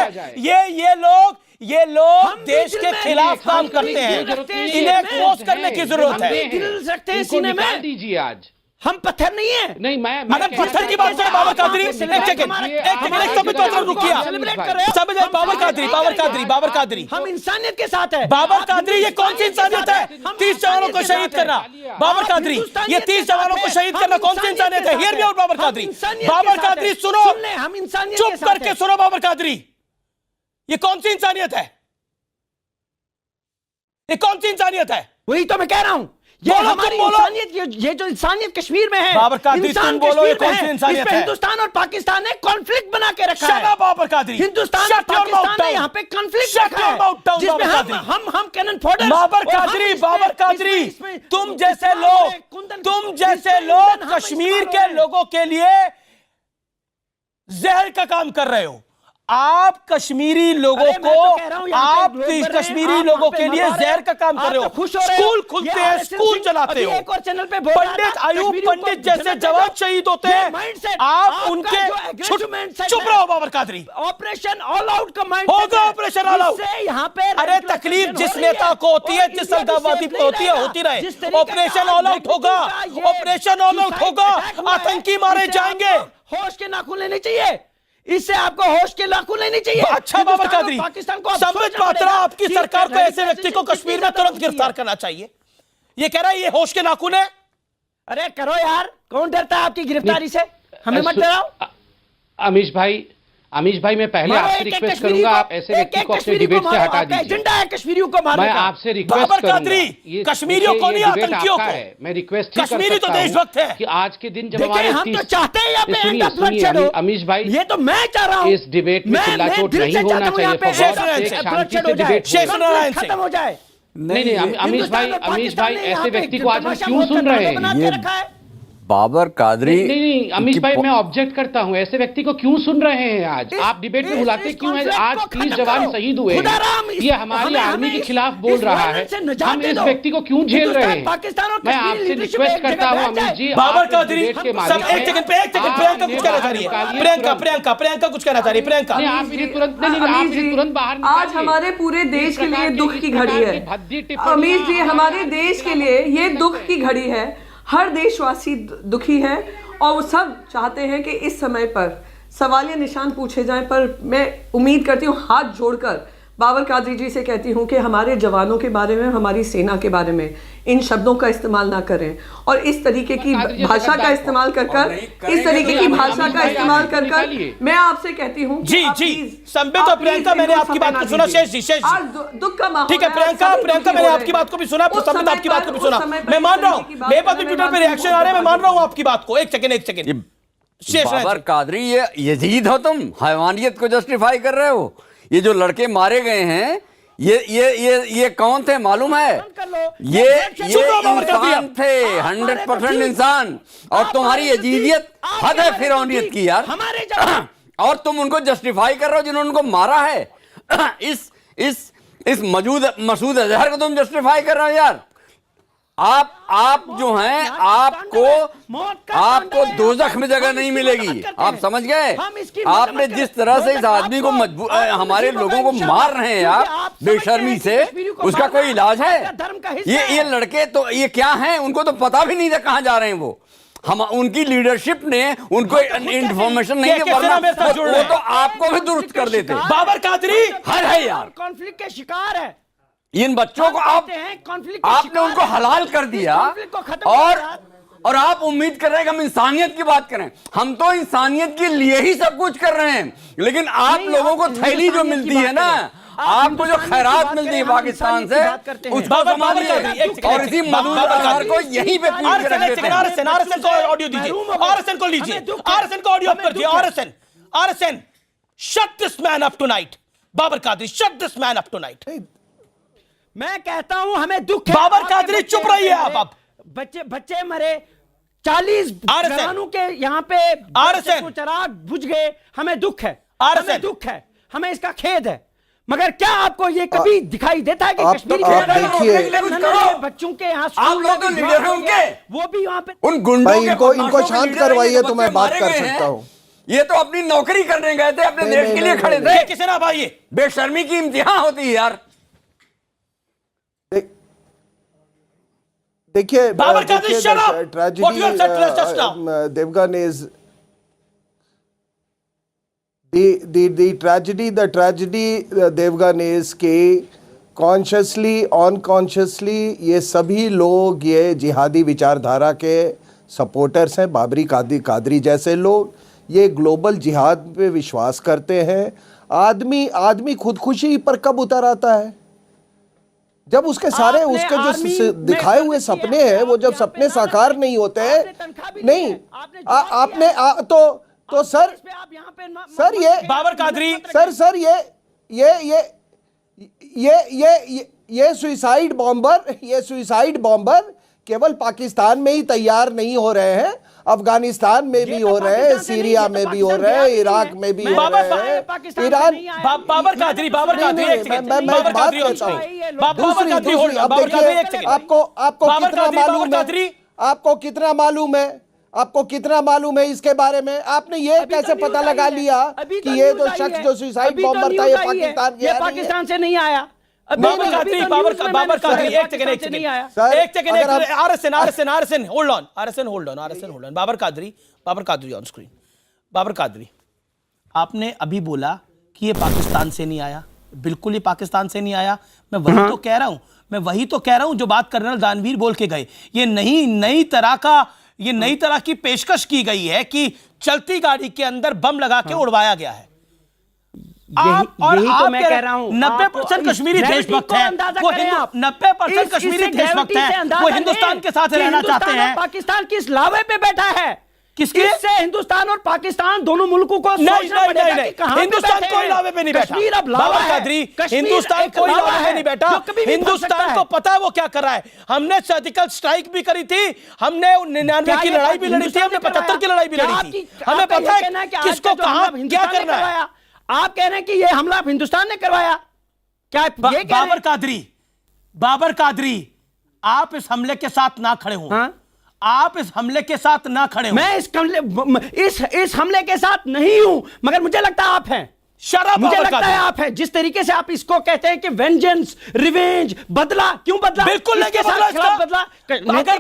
ये लोग देश के खिलाफ काम करते हैं, इन्हें एक्सपोज करने की जरूरत है। दिल रखते हैं सीने में। दीजिए आज हम पत्थर नहीं है। नहीं, मैं अगर पत्थर की बात करें बाबर कादरी, एक सेकंड रुकिए। बाबर कादरी हम इंसानियत के साथ है। बाबर कादरी, ये कौन सी इंसानियत है? 30 जवानों को शहीद करना। बाबर कादरी, ये 30 जवानों को शहीद करना कौन सी इंसानियत है? Hear me out Babar Qadri. Babar Qadri सुनो, हम इंसानियत चुप करके सुनो बाबर कादरी। ये कौन सी इंसानियत है? ये कौन सी इंसानियत है? वही तो मैं कह रहा हूं। ये हमारी इंसानियत, ये जो इंसानियत कश्मीर में है। बाबर कादरी तुम बोलो, ये कौन सी इंसानियत है? हिंदुस्तान और पाकिस्तान ने कॉन्फ्लिक्ट बना के रखा है। बाबर कादरी, हिंदुस्तान और पाकिस्तान ने यहाँ पे कॉन्फ्लिक्ट रखा है, जिसमें हम कैनन फोर्डर्स। बाबर कादरी, तुम जैसे लोग कश्मीर के लोगों के लिए जहर का काम कर रहे हो। आप कश्मीरी लोगों को, आप कश्मीरी लोगों के लिए जहर का काम कर रहे हो। स्कूल खुलते हैं, स्कूल चलाते हो। एक और चैनल पे पंडित अयूब पंडित जैसे जवान शहीद होते हैं, आप उनके चुप रहो Babar Qadri. Operation all out का माइंड होगा, ऑपरेशन ऑल आउट। यहाँ पे अरे तकलीफ जिस नेता को होती है, जिस अलगाववादी को होती है, होती रहे। ऑपरेशन ऑल आउट होगा, ऑपरेशन ऑल आउट होगा। आतंकी मारे जाएंगे। होश के नाखून लेने चाहिए। इससे आपको होश के नाखून लेनी चाहिए। अच्छा बाबर कादरी, पाकिस्तान को संबित पात्रा, आपकी सरकार को ऐसे व्यक्ति को कश्मीर में तुरंत गिरफ्तार करना चाहिए। ये कह रहा है ये होश के नाखून है। अरे करो यार, कौन डरता है आपकी गिरफ्तारी से? हमें मत डराओ। अमीश भाई मैं पहले आपसे रिक्वेस्ट करूंगा, आप ऐसे व्यक्ति को अपने डिबेट से हटा दीजिए। एजेंडा है कश्मीरियों को मारने का। मैं आपसे रिक्वेस्ट करूंगा, ये कश्मीरियों को नहीं, आतंकियों को है। मैं रिक्वेस्ट कश्मीरी तो देशभक्त है कि आज के दिन जब हमारे हम तो चाहते हैं यहाँ पे एंड ऑफ ब्लडशेड हो। अमीश भाई, ये तो मैं चाह रहा हूँ इस डिबेट में चिल्लाचोट नहीं होना चाहिए। शांति से डिबेट खत्म हो जाए। नहीं, अमीश भाई ऐसे व्यक्ति को आज हम क्यों सुन रहे हैं? बाबर कादरी, नहीं अमीश भाई, मैं ऑब्जेक्ट करता हूं। ऐसे व्यक्ति को क्यों सुन रहे हैं आज? आप डिबेट में बुलाते क्यों हैं? आज 30 जवान शहीद हुए हैं, ये हमारी आर्मी के खिलाफ बोल रहा है। हम इस व्यक्ति को क्यों झेल रहे हैं? मैं आपसे रिक्वेस्ट करता हूं अमीश जी, बाबर कादरी, एक सेकंड प्रियंका कुछ कहना चाह रही है। प्रियंका कुछ कहना चाह रही है। प्रियंका, आप मुझे तुरंत बाहर। आज हमारे पूरे देश के लिए दुख की घड़ी है अमीश जी। हमारे देश के लिए ये दुख की घड़ी है। हर देशवासी दुखी है और वो सब चाहते हैं कि इस समय पर सवालिया निशान पूछे जाएं। पर मैं उम्मीद करती हूँ हाथ जोड़कर बाबर कादरी जी से कहती हूँ कि हमारे जवानों के बारे में, हमारी सेना के बारे में इन शब्दों का इस्तेमाल ना करें और इस तरीके की भाषा का इस्तेमाल कर मैं आपसे कहती हूँ जी संबित और प्रियंका, मैंने आपकी बात को सुना। शेष जी दुख का माहौल, ठीक है प्रियंका, मैंने आपकी बात को भी सुना, संबित आपकी बात को भी सुना, मैं मान रहा हूँ, मेरे पास भी ट्विटर पे रिएक्शन आ रहे हैं, मैं मान रहा हूँ आपकी बात को। एक सेकंड बाबर कादरी, ये यजीद हो तुम, हैवानियत को जस्टिफाई कर रहे हो। ये जो लड़के मारे गए हैं, ये कौन थे मालूम है? ये इंसान थे, 100% इंसान। और तुम्हारी यजीदियत हद है फिरौनियत की यार, और तुम उनको जस्टिफाई कर रहे हो जिन्होंने उनको मारा है। इस मसूद अजहर को तुम जस्टिफाई कर रहे हो यार। आप जो हैं, आपको दोजख में जगह नहीं मिलेगी, आप समझ गए? आपने जिस तरह से इस आदमी को हमारे लोगों को मार रहे हैं आप बेशर्मी से, उसका कोई इलाज है? ये लड़के तो ये क्या हैं, उनको तो पता भी नहीं था कहां जा रहे हैं वो। हम उनकी लीडरशिप ने उनको इंफॉर्मेशन नहीं दी, वरना वो तो आपको भी दुरुस्त कर देते। बाबर कादरी हर है यार, कॉन्फ्लिक्ट के शिकार है इन बच्चों को। आपने उनको हलाल कर दिया और आप उम्मीद कर रहे हैं कि हम इंसानियत की बात करें। हम तो इंसानियत के लिए ही सब कुछ कर रहे हैं, लेकिन आप लोगों को थैली जो मिलती है ना, आपको जो खैरात मिलती है पाकिस्तान से, उसको संभालिए और इसी मसूद अजहर को यहीं पे पूछ के रख देते हैं। आरएसएन को ऑडियो दीजिए, आरएसएन को लीजिए, आरएसएन को ऑडियो कर दिए। RSN shut this man up tonight. Babar Qadri shut this man up tonight. मैं कहता हूं हमें दुख है। बाबर कादरी चुप रहिए आप। बच्चे मरे, 40 जवानों के यहाँ पे चराग बुझ गए, हमें दुख है, हमें दुख है, हमें इसका खेद है। मगर क्या आपको ये कभी दिखाई देता है कि कश्मीरी बच्चों के यहाँ आप लोग तो लीडर हैं उनके, वो भी वहाँ पे उन गुंडों इनको शांत करवाइए तो मैं बात कर सकता हूँ। ये तो अपनी नौकरी करने गए थे, अपने देश के लिए खड़े थे। किसे ना भाई, बेशर्मी की इम्तिहान होती है यार। देखिए tragedy Devgan is the tragedy Devgan is के कॉन्शियसली अनकॉन्शियसली ये सभी लोग ये जिहादी विचारधारा के सपोर्टर्स हैं। बाबरी कादरी जैसे लोग ये ग्लोबल जिहाद पे विश्वास करते हैं। आदमी खुदकुशी पर कब उतर आता है? जब उसके सारे उसके जो दिखाए हुए सपने हैं, वो जब सपने साकार नहीं होते हैं। नहीं आपने तो सर ये बाबर कादरी सर ये सुसाइड बॉम्बर केवल पाकिस्तान में ही तैयार नहीं हो रहे हैं, अफगानिस्तान में भी हो रहे हैं, सीरिया में भी हो रहे हैं, इराक में भी हो रहे हैं, ईरान। बाबर कादरी मैं बात करता हूँ। दूसरी अब देखिए आपको कितना मालूम है इसके बारे में? आपने ये कैसे पता लगा लिया कि ये जो शख्स जो सुसाइड बॉम्बर था ये पाकिस्तान से नहीं आया? बाबर कादरी एक second RSN hold on. Babar Qadri on screen. Babar Qadri, आपने अभी बोला कि ये पाकिस्तान से नहीं आया। बिल्कुल ये पाकिस्तान से नहीं आया। मैं वही तो कह रहा हूं जो बात कर्नल दानवीर बोल के गए। ये नई तरह की पेशकश की गई है कि चलती गाड़ी के अंदर बम लगा के उड़वाया गया है। आप तो मैं कह रहा हूं 90% कश्मीरी देशभक्त हैं, वो 90% कश्मीरी देशभक्त हैं, वो हिंदुस्तान के साथ रहना चाहते हैं। पाकिस्तान किस लावे पे बैठा है? किसके से हिंदुस्तान और पाकिस्तान दोनों मुल्कों को सोचना पड़ेगा कि कहां हिंदुस्तान कोई लावे पे नहीं बैठा। कश्मीर अब लावा है। हिंदुस्तान कोई लावे पे नहीं बैठा। हिंदुस्तान को पता है वो क्या कर रहा है। हमने सर्जिकल स्ट्राइक भी करी थी, हमने 99 की लड़ाई भी लड़ी थी, हमने 75 की लड़ाई भी लड़ी थी। हमें पता है किसको कहां क्या करना है। आप कह रहे हैं कि ये हमला हिंदुस्तान ने करवाया क्या? बाबर कादरी, आप इस हमले के साथ ना खड़े हो। आप इस हमले के साथ ना खड़े हो। मैं इस हमले के साथ नहीं हूं, मगर मुझे लगता है आप हैं। शराब मुझे बाबर लगता है कादरी। आप है जिस तरीके से आप इसको कहते हैं कि वेंजेंस, रिवेंज, बदला, क्यों बदला? बिल्कुल किसके नहीं साथ बदला खिलाफ इसका। बदला? अगर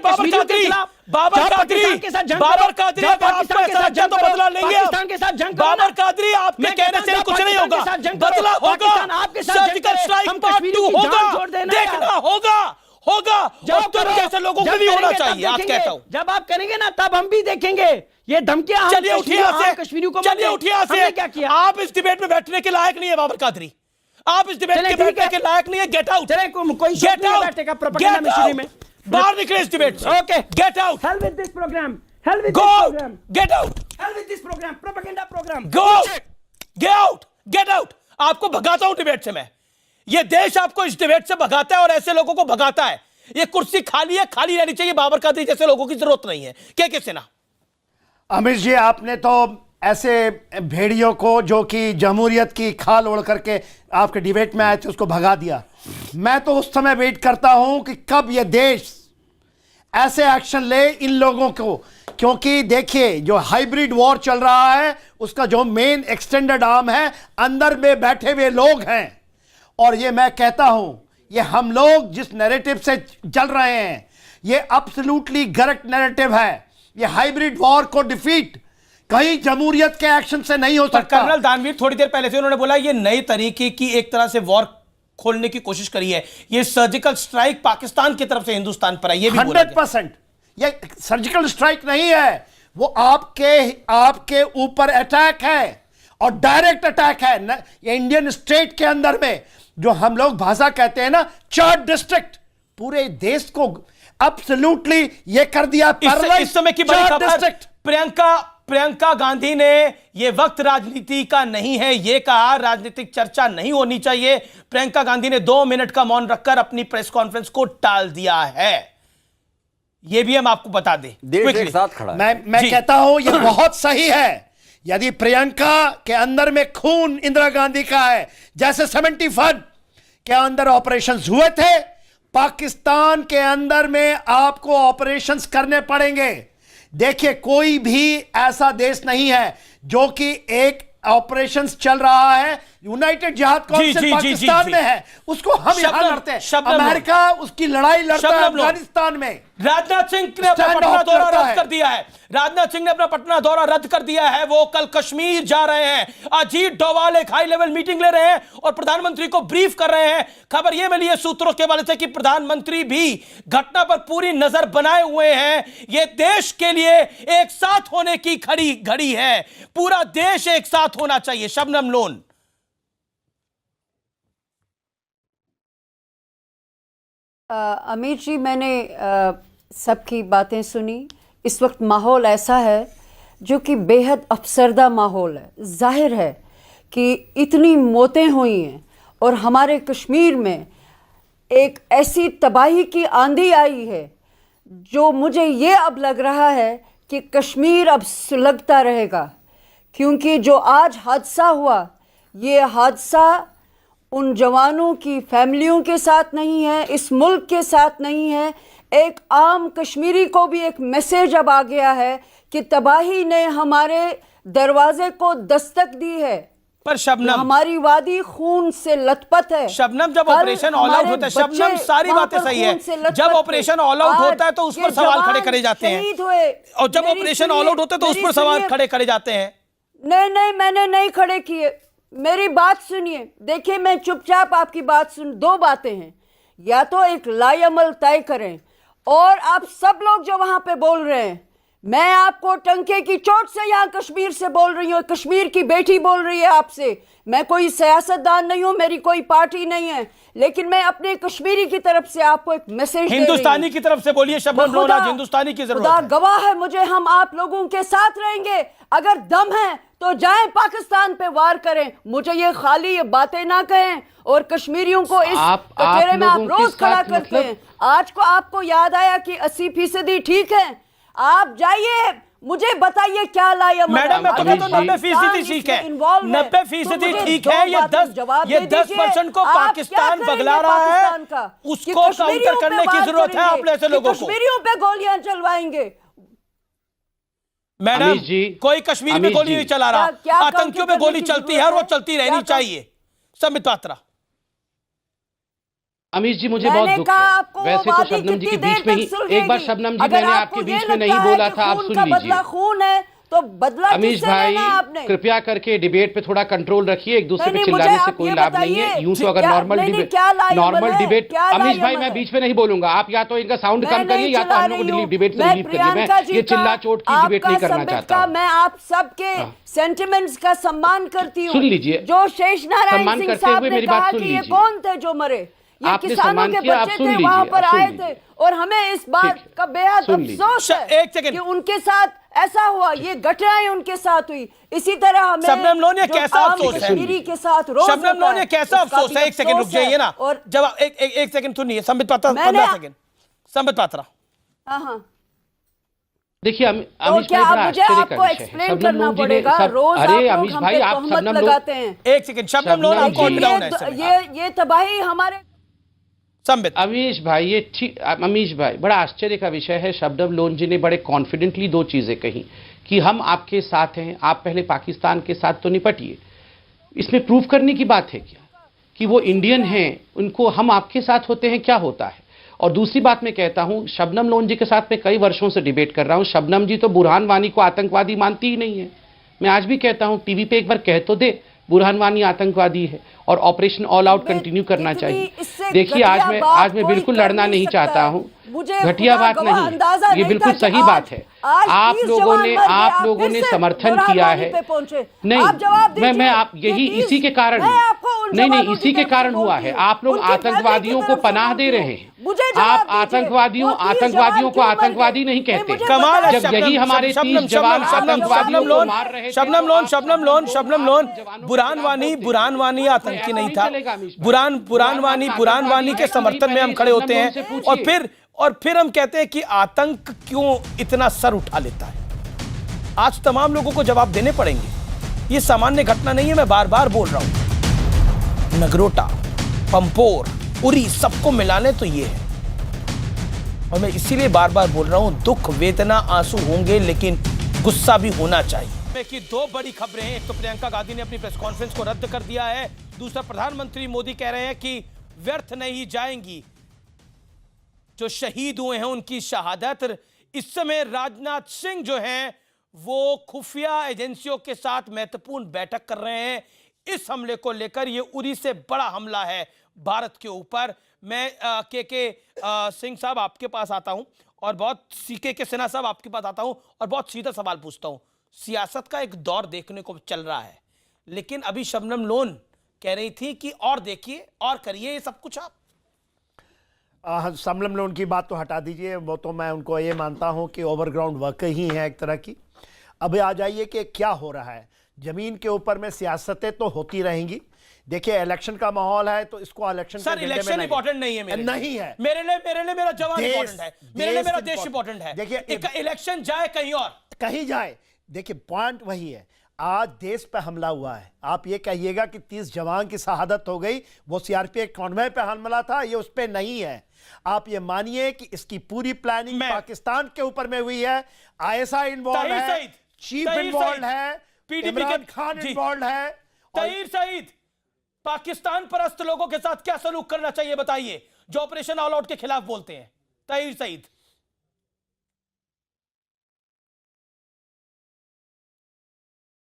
बाबर कादरी के साथ जंग बाबर करो, कादरी जाओ अगर पाकिस्तान आपको के ऐसा साथ लगता है जंग तो करो, बदला लेंगे आप। पाकिस्तान के साथ जंग करो बाबर ना। कादरी आपके मैं कहने कहता से हूं कुछ नहीं पाकिस्तान होगा, के साथ जंग करो, बदला होगा, पाकिस्तान आपके साथ जंग सर्जिकल करे, स्ट्राइक हम पार्ट कश्मीरियों 2 की जान होगा, छोड़ देना यार। देखना होगा और तुम जैसे लोगों को भी होना चाहिए। आज कहता हूं जब आप करेंगे ना तब हम भी देखेंगे ये धमकियां। चलिए उठिए यहाँ से, कश्मीरियों को चलिए उठिए यहाँ से। क्या किया? आप इस डिबेट में बैठने के लायक नहीं है बाबर कादरी, आप इस डिबेट के बैठने के लायक नहीं है। गेट आउट, कोई गेट आउट, बैठेगा प्रोपेगेंडा मशीनरी में। बाहर निकले इस डिबेट से। Okay, get out, hell with this program, hell with go this out, program, get out, hell with this program, propaganda program, go out, get out, get out. आपको भगाता हूं debate से मैं। ये देश आपको इस डिबेट से भगाता है और ऐसे लोगों को भगाता है। ये कुर्सी खाली है, खाली रहनी चाहिए। बाबर कादरी जैसे लोगों की जरूरत नहीं है। क्या किसी ना अमित जी, आपने तो ऐसे भेड़ियों को जो कि जमहूरियत की खाल ओढ़ करके आपके डिबेट में आए थे उसको भगा दिया। मैं तो उस समय वेट करता हूं कि कब ये देश ऐसे एक्शन ले इन लोगों को, क्योंकि देखिए जो हाइब्रिड वॉर चल रहा है उसका जो मेन एक्सटेंडेड आर्म है अंदर में बैठे हुए लोग हैं। और ये मैं कहता हूं, ये हम लोग जिस नैरेटिव से चल रहे हैं ये एब्सोल्युटली करेक्ट नैरेटिव है। ये हाइब्रिड वॉर को डिफीट कहीं जमहूरियत के एक्शन से नहीं हो सकता। कर्नल दानवीर थोड़ी देर पहले से उन्होंने बोला ये नए तरीके की एक तरह से वॉर खोलने की कोशिश करी है। ये सर्जिकल स्ट्राइक पाकिस्तान की तरफ से हिंदुस्तान पर है, ये भी 100%। ये सर्जिकल स्ट्राइक नहीं है, वो आपके ऊपर अटैक है और डायरेक्ट अटैक है। ये इंडियन स्टेट के अंदर में जो हम लोग भाषा कहते हैं ना, 4 डिस्ट्रिक्ट पूरे देश को एब्सोल्युटली ये कर दिया। इस समय की बड़ी खबर, प्रियंका गांधी ने यह वक्त राजनीति का नहीं है ये कहा, राजनीतिक चर्चा नहीं होनी चाहिए। प्रियंका गांधी ने 2 मिनट का मौन रखकर अपनी प्रेस कॉन्फ्रेंस को टाल दिया है। यह भी हम आपको बता दें, देश एक साथ खड़ा है। मैं कहता हूं यह बहुत सही है। यदि प्रियंका के अंदर में खून इंदिरा गांधी का है, जैसे 71 के अंदर ऑपरेशंस हुए थे, पाकिस्तान के अंदर में आपको ऑपरेशंस करने पड़ेंगे। देखिए कोई भी ऐसा देश नहीं है जो कि एक ऑपरेशंस चल रहा है, यूनाइटेड जिहाद काउंसिल पाकिस्तान में है, उसको हम यहां लड़ते हैं। अमेरिका उसकी लड़ाई लड़ता है अफगानिस्तान में। राजनाथ सिंह ने अपना पटना दौरा रद्द कर दिया है। राजनाथ सिंह ने अपना पटना दौरा रद्द कर दिया है, वो कल कश्मीर जा रहे हैं। अजीत डोभाल एक हाई लेवल मीटिंग ले रहे हैं और प्रधानमंत्री को ब्रीफ कर रहे हैं। खबर यह मिली है सूत्रों के हवाले से कि प्रधानमंत्री भी घटना पर पूरी नजर बनाए हुए हैं। यह देश के लिए एक साथ होने की खड़ी घड़ी है, पूरा देश एक साथ होना चाहिए। शबनम लोन। अमित जी, मैंने सबकी बातें सुनी। इस वक्त माहौल ऐसा है जो कि बेहद अफसरदा माहौल है। जाहिर है कि इतनी मौतें हुई हैं और हमारे कश्मीर में एक ऐसी तबाही की आंधी आई है जो मुझे ये अब लग रहा है कि कश्मीर अब सुलगता रहेगा, क्योंकि जो आज हादसा हुआ, ये हादसा उन जवानों की फैमिलियों के साथ नहीं है, इस मुल्क के साथ नहीं है। एक आम कश्मीरी को भी एक मैसेज अब आ गया है कि तबाही ने हमारे दरवाजे को दस्तक दी है, पर शबनम हमारी वादी खून से लथपथ है। शबनम, जब ऑपरेशन ऑल आउट होता है, शबनम सारी बातें सही है। जब ऑपरेशन ऑल आउट होता है तो उस पर सवाल खड़े करे जाते हैं, और जब ऑपरेशन ऑल आउट होता है तो उस पर सवाल खड़े करे जाते हैं। नहीं, मैंने नहीं खड़े किए। मेरी बात सुनिए। देखिए, मैं चुपचाप आपकी बात सुन। 2 बातें हैं, या तो एक लायमल तय करें, और आप सब लोग जो वहां पे बोल रहे हैं, मैं आपको टंके की चोट से यहाँ कश्मीर से बोल रही हूँ, कश्मीर की बेटी बोल रही है आपसे। मैं कोई सियासतदान नहीं हूँ, मेरी कोई पार्टी नहीं है, लेकिन मैं अपने कश्मीरी की तरफ से आपको एक मैसेज हिंदुस्तानी की तरफ से बोलिए शबनम लोन, आज हिंदुस्तानी की जरूरत है। गवाह है मुझे, हम आप लोगों के साथ रहेंगे। अगर दम है तो जाएं पाकिस्तान पे वार करें। मुझे ये खाली ये बातें ना कहें और कश्मीरियों को इस कचेरे में आप रोज खड़ा करते हैं। आज को आपको याद आया कि 80% ठीक है। आप जाइए, मुझे बताइए क्या लाया। मैडम, मैं तो कहता हूं 90% ठीक है, 90% ठीक है। ये 10% को पाकिस्तान बगला रहा है, उसको काउंटर करने की जरूरत है। आप ऐसे लोगों को कश्मीरियों पे गोलियां चलवाएंगे। मैडम अमीश जी, कोई कश्मीर में अमीश गोली जी। नहीं चला रहा, क्या काम आतंकियों पे करने गोली की चलती है जरूरत और वो है? चलती रहनी क्या काम- चाहिए। संबित पात्रा। अमीश जी मुझे मैंने बहुत दुख कहा है। आपको वो वैसे तो बात शबनम जी के कितनी देर बीच में तक ही सुलझेगी? एक बार शबनम जी अगर मैंने आपको आपके ये बीच में लगता नहीं है बोला कि था, आप खून सुन का लीजिए। बदला खून है तो बदला अमीश किससे भाई लेना है आपने? कृपया करके डिबेट पे थोड़ा कंट्रोल रखिए, एक दूसरे पे नहीं, चिल्लाने मुझे से आप कोई ये लाभ नहीं है। बताइए, यूं तो अगर क्या- नॉर्मल नहीं, डिबेट क्या लाएबल नॉर्मल है? डिबेट क्या अमीश भाई लाएबल मैं है? बीच में नहीं बोलूंगा, आप या तो इनका साउंड मैं कम करिए नहीं या तो चिल्ला हम लोग रही हूं। डिबेट से मैं लीव करिए। प्रियंका जी ये का, चिल्ला चोट की डिबेट नहीं आपका करना संबित चाहता का, हूं। मैं आप सबके सेंटिमेंट्स का सम्मान करती हूँ। सुन लीजिए। जो शेष नारायण सम्मान सिंह करते साहब हुए ने मेरी कहा बात सुन कि ये लीजिए। कौन थे जो मरे, ये आपने किसानों सम्मान के किया, आप बच्चे सुन थे, लीजिए, वहां पर आप सुन आए लीजिए। थे और हमें इस बात का बेहद सुन लीजिए। अफसोस है एक सेकंड। कि उनके साथ ऐसा हुआ, ये घटनाएं उनके साथ हुई। इसी तरह हमें शबनम लोन ये जो कैसा आम अफसोस है? कश्मीरी के साथ रोज शबनम होता लोन है, ये कैसा उसका अफसोस भी है? एक सेकंड रुक अफसोस है। जाइए ना। और जब एक सेकंड सुनिए संबित पात्रा, मैंने- 15 सेकंड। संबित पात्रा। हाँ, देखिए तो अमीश क्या भाई बड़ा मुझे आश्चर्य का आपको विषय है। एक्सप्लेन शबनम करना लोन जी ने पड़ेगा? सब रोज आप अरे लोग अमीश हम भाई पे आप तोहमत शबनम लोन लगाते हैं। एक सेकंड शबनम लोन आप कॉल डाउन है इस समय। ये तबाही हमारे संबित। अमीश भाई ये ठीक, अमीश भाई बड़ा आश्चर्य का विषय है। शबनम लोन जी ने बड़े कॉन्फिडेंटली दो चीजें कही कि हम आपके साथ हैं, आप पहले पाकिस्तान के साथ तो निपटिए। इसमें प्रूफ करने की बात है क्या कि वो इंडियन हैं, उनको हम आपके साथ होते हैं, क्या होता है? और दूसरी बात मैं कहता हूं, शबनम लोन जी के साथ मैं कई वर्षों से डिबेट कर रहा हूं। शबनम जी तो बुरहान वानी को आतंकवादी मानती ही नहीं है। मैं आज भी कहता हूं, टीवी पे एक बार कह तो दे बुरहान वानी आतंकवादी है और ऑपरेशन ऑल आउट कंटिन्यू करना चाहिए। देखिए आज मैं बिल्कुल लड़ना नहीं चाहता हूं, घटिया बात नहीं, ये बिल्कुल सही बात है। आप लोगों ने समर्थन किया है। नहीं मैं आप यही इसी के कारण नहीं इसी के कारण हुआ है। आप लोग आतंकवादियों को पनाह दे रहे हैं। आप आतंकवादियों को आतंकवादी नहीं कहते। कमाल है। जब यही हमारे 30 जवान आतंकवादियों को मार रहे थे। शबनम लोन बुरहान वानी आतंकी नहीं था। बुरहान वानी के समर्थन में हम खड़े होते हैं और फिर हम कहते हैं कि आतंक क्यों इतना सर उठा लेता है। आज तमाम लोगों को जवाब देने पड़ेंगे। ये सामान्य घटना नहीं है, मैं बार बार बोल रहा हूं। नगरोटा, पंपोर, उरी सबको मिलाने तो ये है, और मैं इसीलिए बार बार बोल रहा हूं, दुख वेदना आंसू होंगे लेकिन गुस्सा भी होना चाहिए। कि दो बड़ी खबरें हैं। एक तो प्रियंका गांधी ने अपनी प्रेस कॉन्फ्रेंस को रद्द कर दिया है, दूसरा प्रधानमंत्री मोदी कह रहे हैं कि व्यर्थ नहीं जाएंगी जो शहीद हुए हैं उनकी शहादत। इस समय राजनाथ सिंह जो हैं वो खुफिया एजेंसियों के साथ महत्वपूर्ण बैठक कर रहे हैं इस हमले को लेकर। ये उरी से बड़ा हमला है भारत के ऊपर। मैं के सिंह साहब आपके पास आता हूं और बहुत के सिन्हा साहब आपके पास आता हूं और बहुत सीधा सवाल पूछता हूं। सियासत का एक दौर देखने को चल रहा है, लेकिन अभी शबनम लोन कह रही थी कि और देखिए और करिए ये सब कुछ आप। शबनम लोन की बात तो हटा दीजिए, वो तो मैं उनको ये मानता हूं कि ओवरग्राउंड वर्क ही है एक तरह की। अब आ जाइए कि क्या हो रहा है जमीन के ऊपर में। सियासतें तो होती रहेंगी। देखिए इलेक्शन का माहौल है तो इसको इलेक्शन सर इलेक्शन इंपॉर्टेंट नहीं है नहीं है मेरे लिए मेरा जवान इंपॉर्टेंट है, मेरे लिए मेरा देश इंपॉर्टेंट है। देखिए इलेक्शन जाए कहीं जाए, देखिए पॉइंट वही है। आज देश पे हमला हुआ है, आप ये कहिएगा कि 30 जवान की शहादत हो गई, वो सीआरपीएफ कॉन्वे पे हमला था, ये उस पे नहीं है। आप ये मानिए कि इसकी पूरी प्लानिंग पाकिस्तान के ऊपर में हुई है। आईएसआई इन्वॉल्व है, चीफ इन्वॉल्व है, इमरान खान इन्वॉल्व है। तहीर सईद, पाकिस्तान परस्त लोगों के साथ क्या सलूक करना चाहिए बताइए जो ऑपरेशन ऑल आउट के खिलाफ बोलते हैं। तहीर सईद,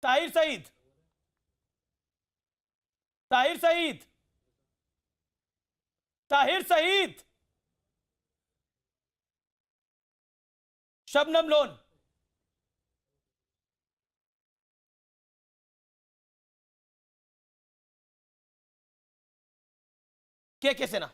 ताहिर सईद, ताहिर सईद, ताहिर सईद, शबनम लोन, के सेना।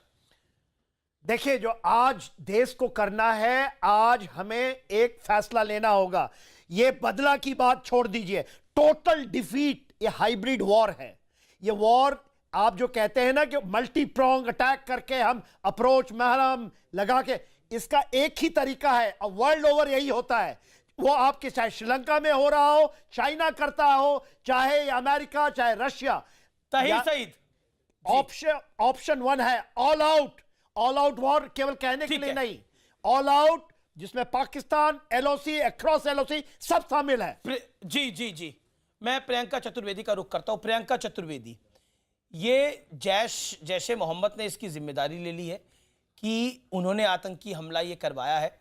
देखिए जो आज देश को करना है, आज हमें एक फैसला लेना होगा। ये बदला की बात छोड़ दीजिए, टोटल डिफीट, ये हाइब्रिड वॉर है। ये वॉर आप जो कहते हैं ना कि मल्टी प्रोंग अटैक करके हम अप्रोच महरम लगा के, इसका एक ही तरीका है और वर्ल्ड ओवर यही होता है। वो आपके चाहे श्रीलंका में हो रहा हो, चाइना करता हो, चाहे अमेरिका, चाहे रशिया। ताहिर सईद, ऑप्शन 1 है ऑल आउट वॉर, केवल कहने के लिए नहीं, ऑल आउट जिसमें पाकिस्तान, एलओसी, अक्रॉस एलओसी सब शामिल है। जी जी जी, मैं प्रियंका चतुर्वेदी का रुख करता हूं। प्रियंका चतुर्वेदी, ये जैश ए मोहम्मद ने इसकी जिम्मेदारी ले ली है कि उन्होंने आतंकी हमला ये करवाया है।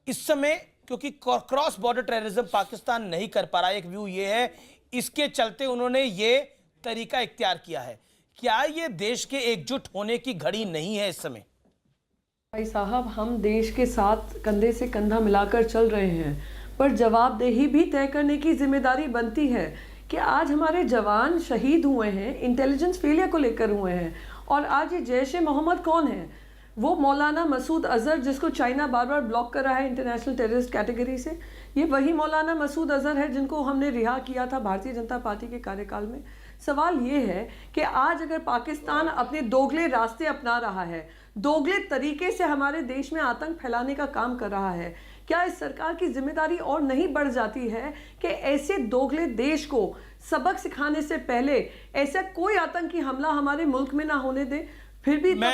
इस समय क्योंकि क्रॉस बॉर्डर टेररिज्म पाकिस्तान नहीं कर पा रहा, एक व्यू ये है, इसके चलते उन्होंने ये तरीका इख्तियार किया है। क्या ये देश के एकजुट होने की घड़ी नहीं है इस समय? भाई साहब, हम देश के साथ कंधे से कंधा मिलाकर चल रहे हैं, पर जवाबदेही भी तय करने की जिम्मेदारी बनती है कि आज हमारे जवान शहीद हुए हैं, इंटेलिजेंस फेलियर को लेकर हुए हैं। और आज ये जैश ए मोहम्मद कौन है? वो मौलाना मसूद अजहर, जिसको चाइना बार बार ब्लॉक कर रहा है इंटरनेशनल टेररिस्ट कैटेगरी से। ये वही मौलाना मसूद अजहर है जिनको हमने रिहा किया था भारतीय जनता पार्टी के कार्यकाल में। सवाल ये है कि आज अगर पाकिस्तान अपने दोगले रास्ते अपना रहा है, दोगले तरीके से हमारे देश में आतंक फैलाने का काम कर रहा है, क्या इस सरकार की जिम्मेदारी और नहीं बढ़ जाती है कि ऐसे दोगले देश को सबक सिखाने से पहले ऐसा कोई आतंकी हमला हमारे मुल्क में ना होने दे? फिर भी मैं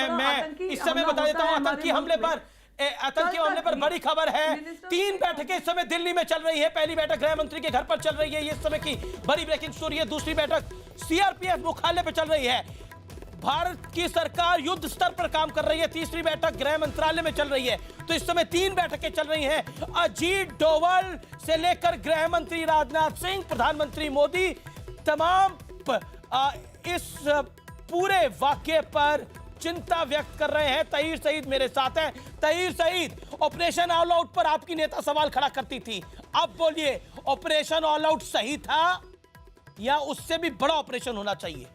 इस समय बता देता हूं, आतंकी हमले पर बड़ी खबर है। 3 बैठकें इस समय दिल्ली में चल रही है। पहली बैठक गृह मंत्री के घर पर चल रही है, ये इस समय की बड़ी ब्रेकिंग स्टोरी है। दूसरी बैठक सीआरपीएफ मुख्यालय पर चल रही है। भारत की सरकार युद्ध स्तर पर काम कर रही है। तीसरी बैठक गृह मंत्रालय में चल रही है। तो इस समय 3 बैठकें चल रही हैं। अजीत डोवल से लेकर गृह मंत्री राजनाथ सिंह, प्रधानमंत्री मोदी, तमाम इस पूरे वाक्य पर चिंता व्यक्त कर रहे हैं। तहीर सईद मेरे साथ हैं। Tahir Saeed, operation all out पर आपकी नेता सवाल खड़ा करती थी, अब बोलिए, ऑपरेशन ऑल आउट सही था या उससे भी बड़ा ऑपरेशन होना चाहिए?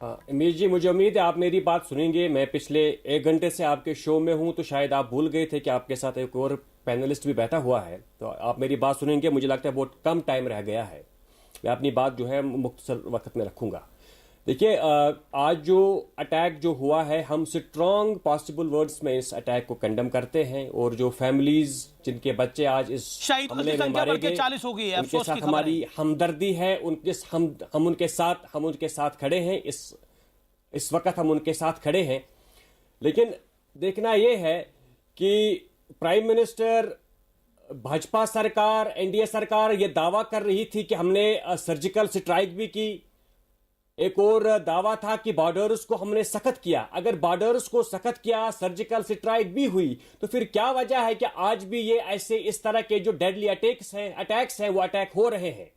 अमीर जी, मुझे उम्मीद है आप मेरी बात सुनेंगे। मैं पिछले 1 घंटे से आपके शो में हूं, तो शायद आप भूल गए थे कि आपके साथ एक और पैनलिस्ट भी बैठा हुआ है, तो आप मेरी बात सुनेंगे। मुझे लगता है बहुत कम टाइम रह गया है, मैं अपनी बात जो है मुख्तसर वक्त में रखूंगा। देखिए, आज जो अटैक जो हुआ है, हम स्ट्रॉन्ग पॉसिबल वर्ड्स में इस अटैक को कंडेम करते हैं, और जो फैमिलीज जिनके बच्चे आज इस हमले में मारे गए, 40 हो गई है, उनके साथ हमारी हमदर्दी है। हम उनके साथ खड़े हैं। इस वक्त हम उनके साथ खड़े हैं। लेकिन देखना यह है कि प्राइम मिनिस्टर, भाजपा सरकार, एनडीए सरकार ये दावा कर रही थी कि हमने सर्जिकल स्ट्राइक भी की। एक और दावा था कि बॉर्डर्स को हमने सख्त किया। अगर बॉर्डर्स को सख्त किया, सर्जिकल स्ट्राइक भी हुई, तो फिर क्या वजह है कि आज भी ये ऐसे इस तरह के जो डेडली अटैक्स हैं वो अटैक हो रहे हैं?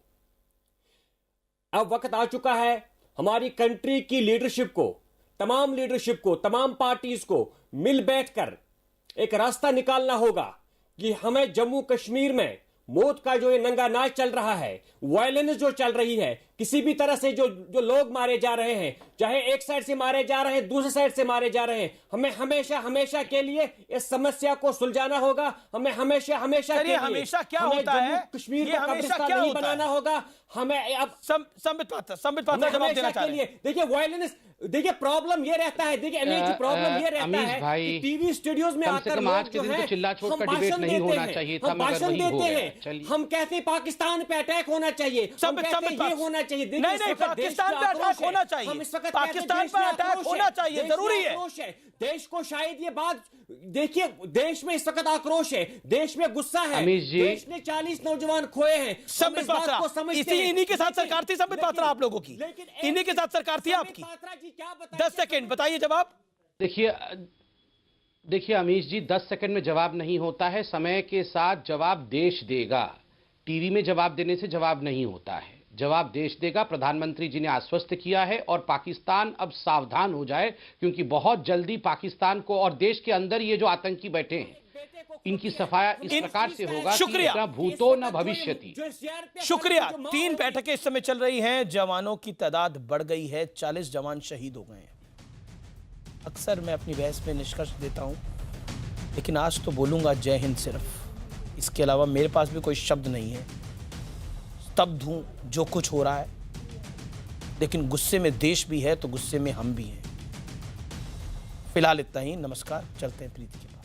अब वक्त आ चुका है हमारी कंट्री की लीडरशिप को, तमाम लीडरशिप को, तमाम पार्टीज को मिल बैठकर एक रास्ता निकालना होगा कि हमें जम्मू कश्मीर में मौत का जो ये नंगा नाच चल रहा है, वायलेंस जो चल रही है, किसी भी तरह से जो लोग मारे जा रहे हैं, चाहे एक साइड से मारे जा रहे हैं, दूसरे साइड से मारे जा रहे हैं, हमें हमेशा के लिए इस समस्या को सुलझाना होगा। हमें हमेशा के लिए हमेशा क्या होता है, कश्मीर को कब्रिस्तान नहीं बनाना होगा। हमें अब संबित पात्रा जवाब देना चाहिए। देखिए, वायलेंस, देखिए प्रॉब्लम ये रहता है, देखिए प्रॉब्लम ये रहता है कि टीवी स्टूडियोज में आकर लोग जो है हम भाषण देते हैं, हम कहते हैं पाकिस्तान पे अटैक होना चाहिए, हम कहते हैं ये होना चाहिए। नहीं, पाकिस्तान पे अटैक होना चाहिए, हम इस वक्त पाकिस्तान पे अटैक होना चाहिए, जरूरी है। देश को शायद ये बात, देखिए देश में इस वक्त आक्रोश है, देश में गुस्सा है, देश ने 40 नौजवान खोए हैं। संबित पात्रा, इन्हीं के साथ सरकार थी संबित पात्रा आप लोगों की, इन्हीं के साथ सरकार थी आपकी। 10 सेकंड बताइए जवाब। देखिए अमीश जी, 10 सेकंड में जवाब नहीं होता है, समय के साथ जवाब देश देगा। टीवी में जवाब देने से जवाब नहीं होता है, जवाब देश देगा। प्रधानमंत्री जी ने आश्वस्त किया है, और पाकिस्तान अब सावधान हो जाए, क्योंकि बहुत जल्दी पाकिस्तान को और देश के अंदर ये जो आतंकी बैठे हैं, इनकी सफाया इस प्रकार से होगा कि न भूतो न भविष्यति। शुक्रिया। 3 बैठकें इस समय चल रही हैं, जवानों की तादाद बढ़ गई है, 40 जवान शहीद हो गए हैं। अक्सर मैं अपनी बहस में निष्कर्ष देता हूं, लेकिन आज तो बोलूंगा जय हिंद सिर्फ, इसके अलावा मेरे पास भी कोई शब्द नहीं है। स्तब्ध हूं जो कुछ हो रहा है, लेकिन गुस्से में देश भी है तो गुस्से में हम भी हैं। फिलहाल इतना ही, नमस्कार। चलते हैं प्रीति के पास।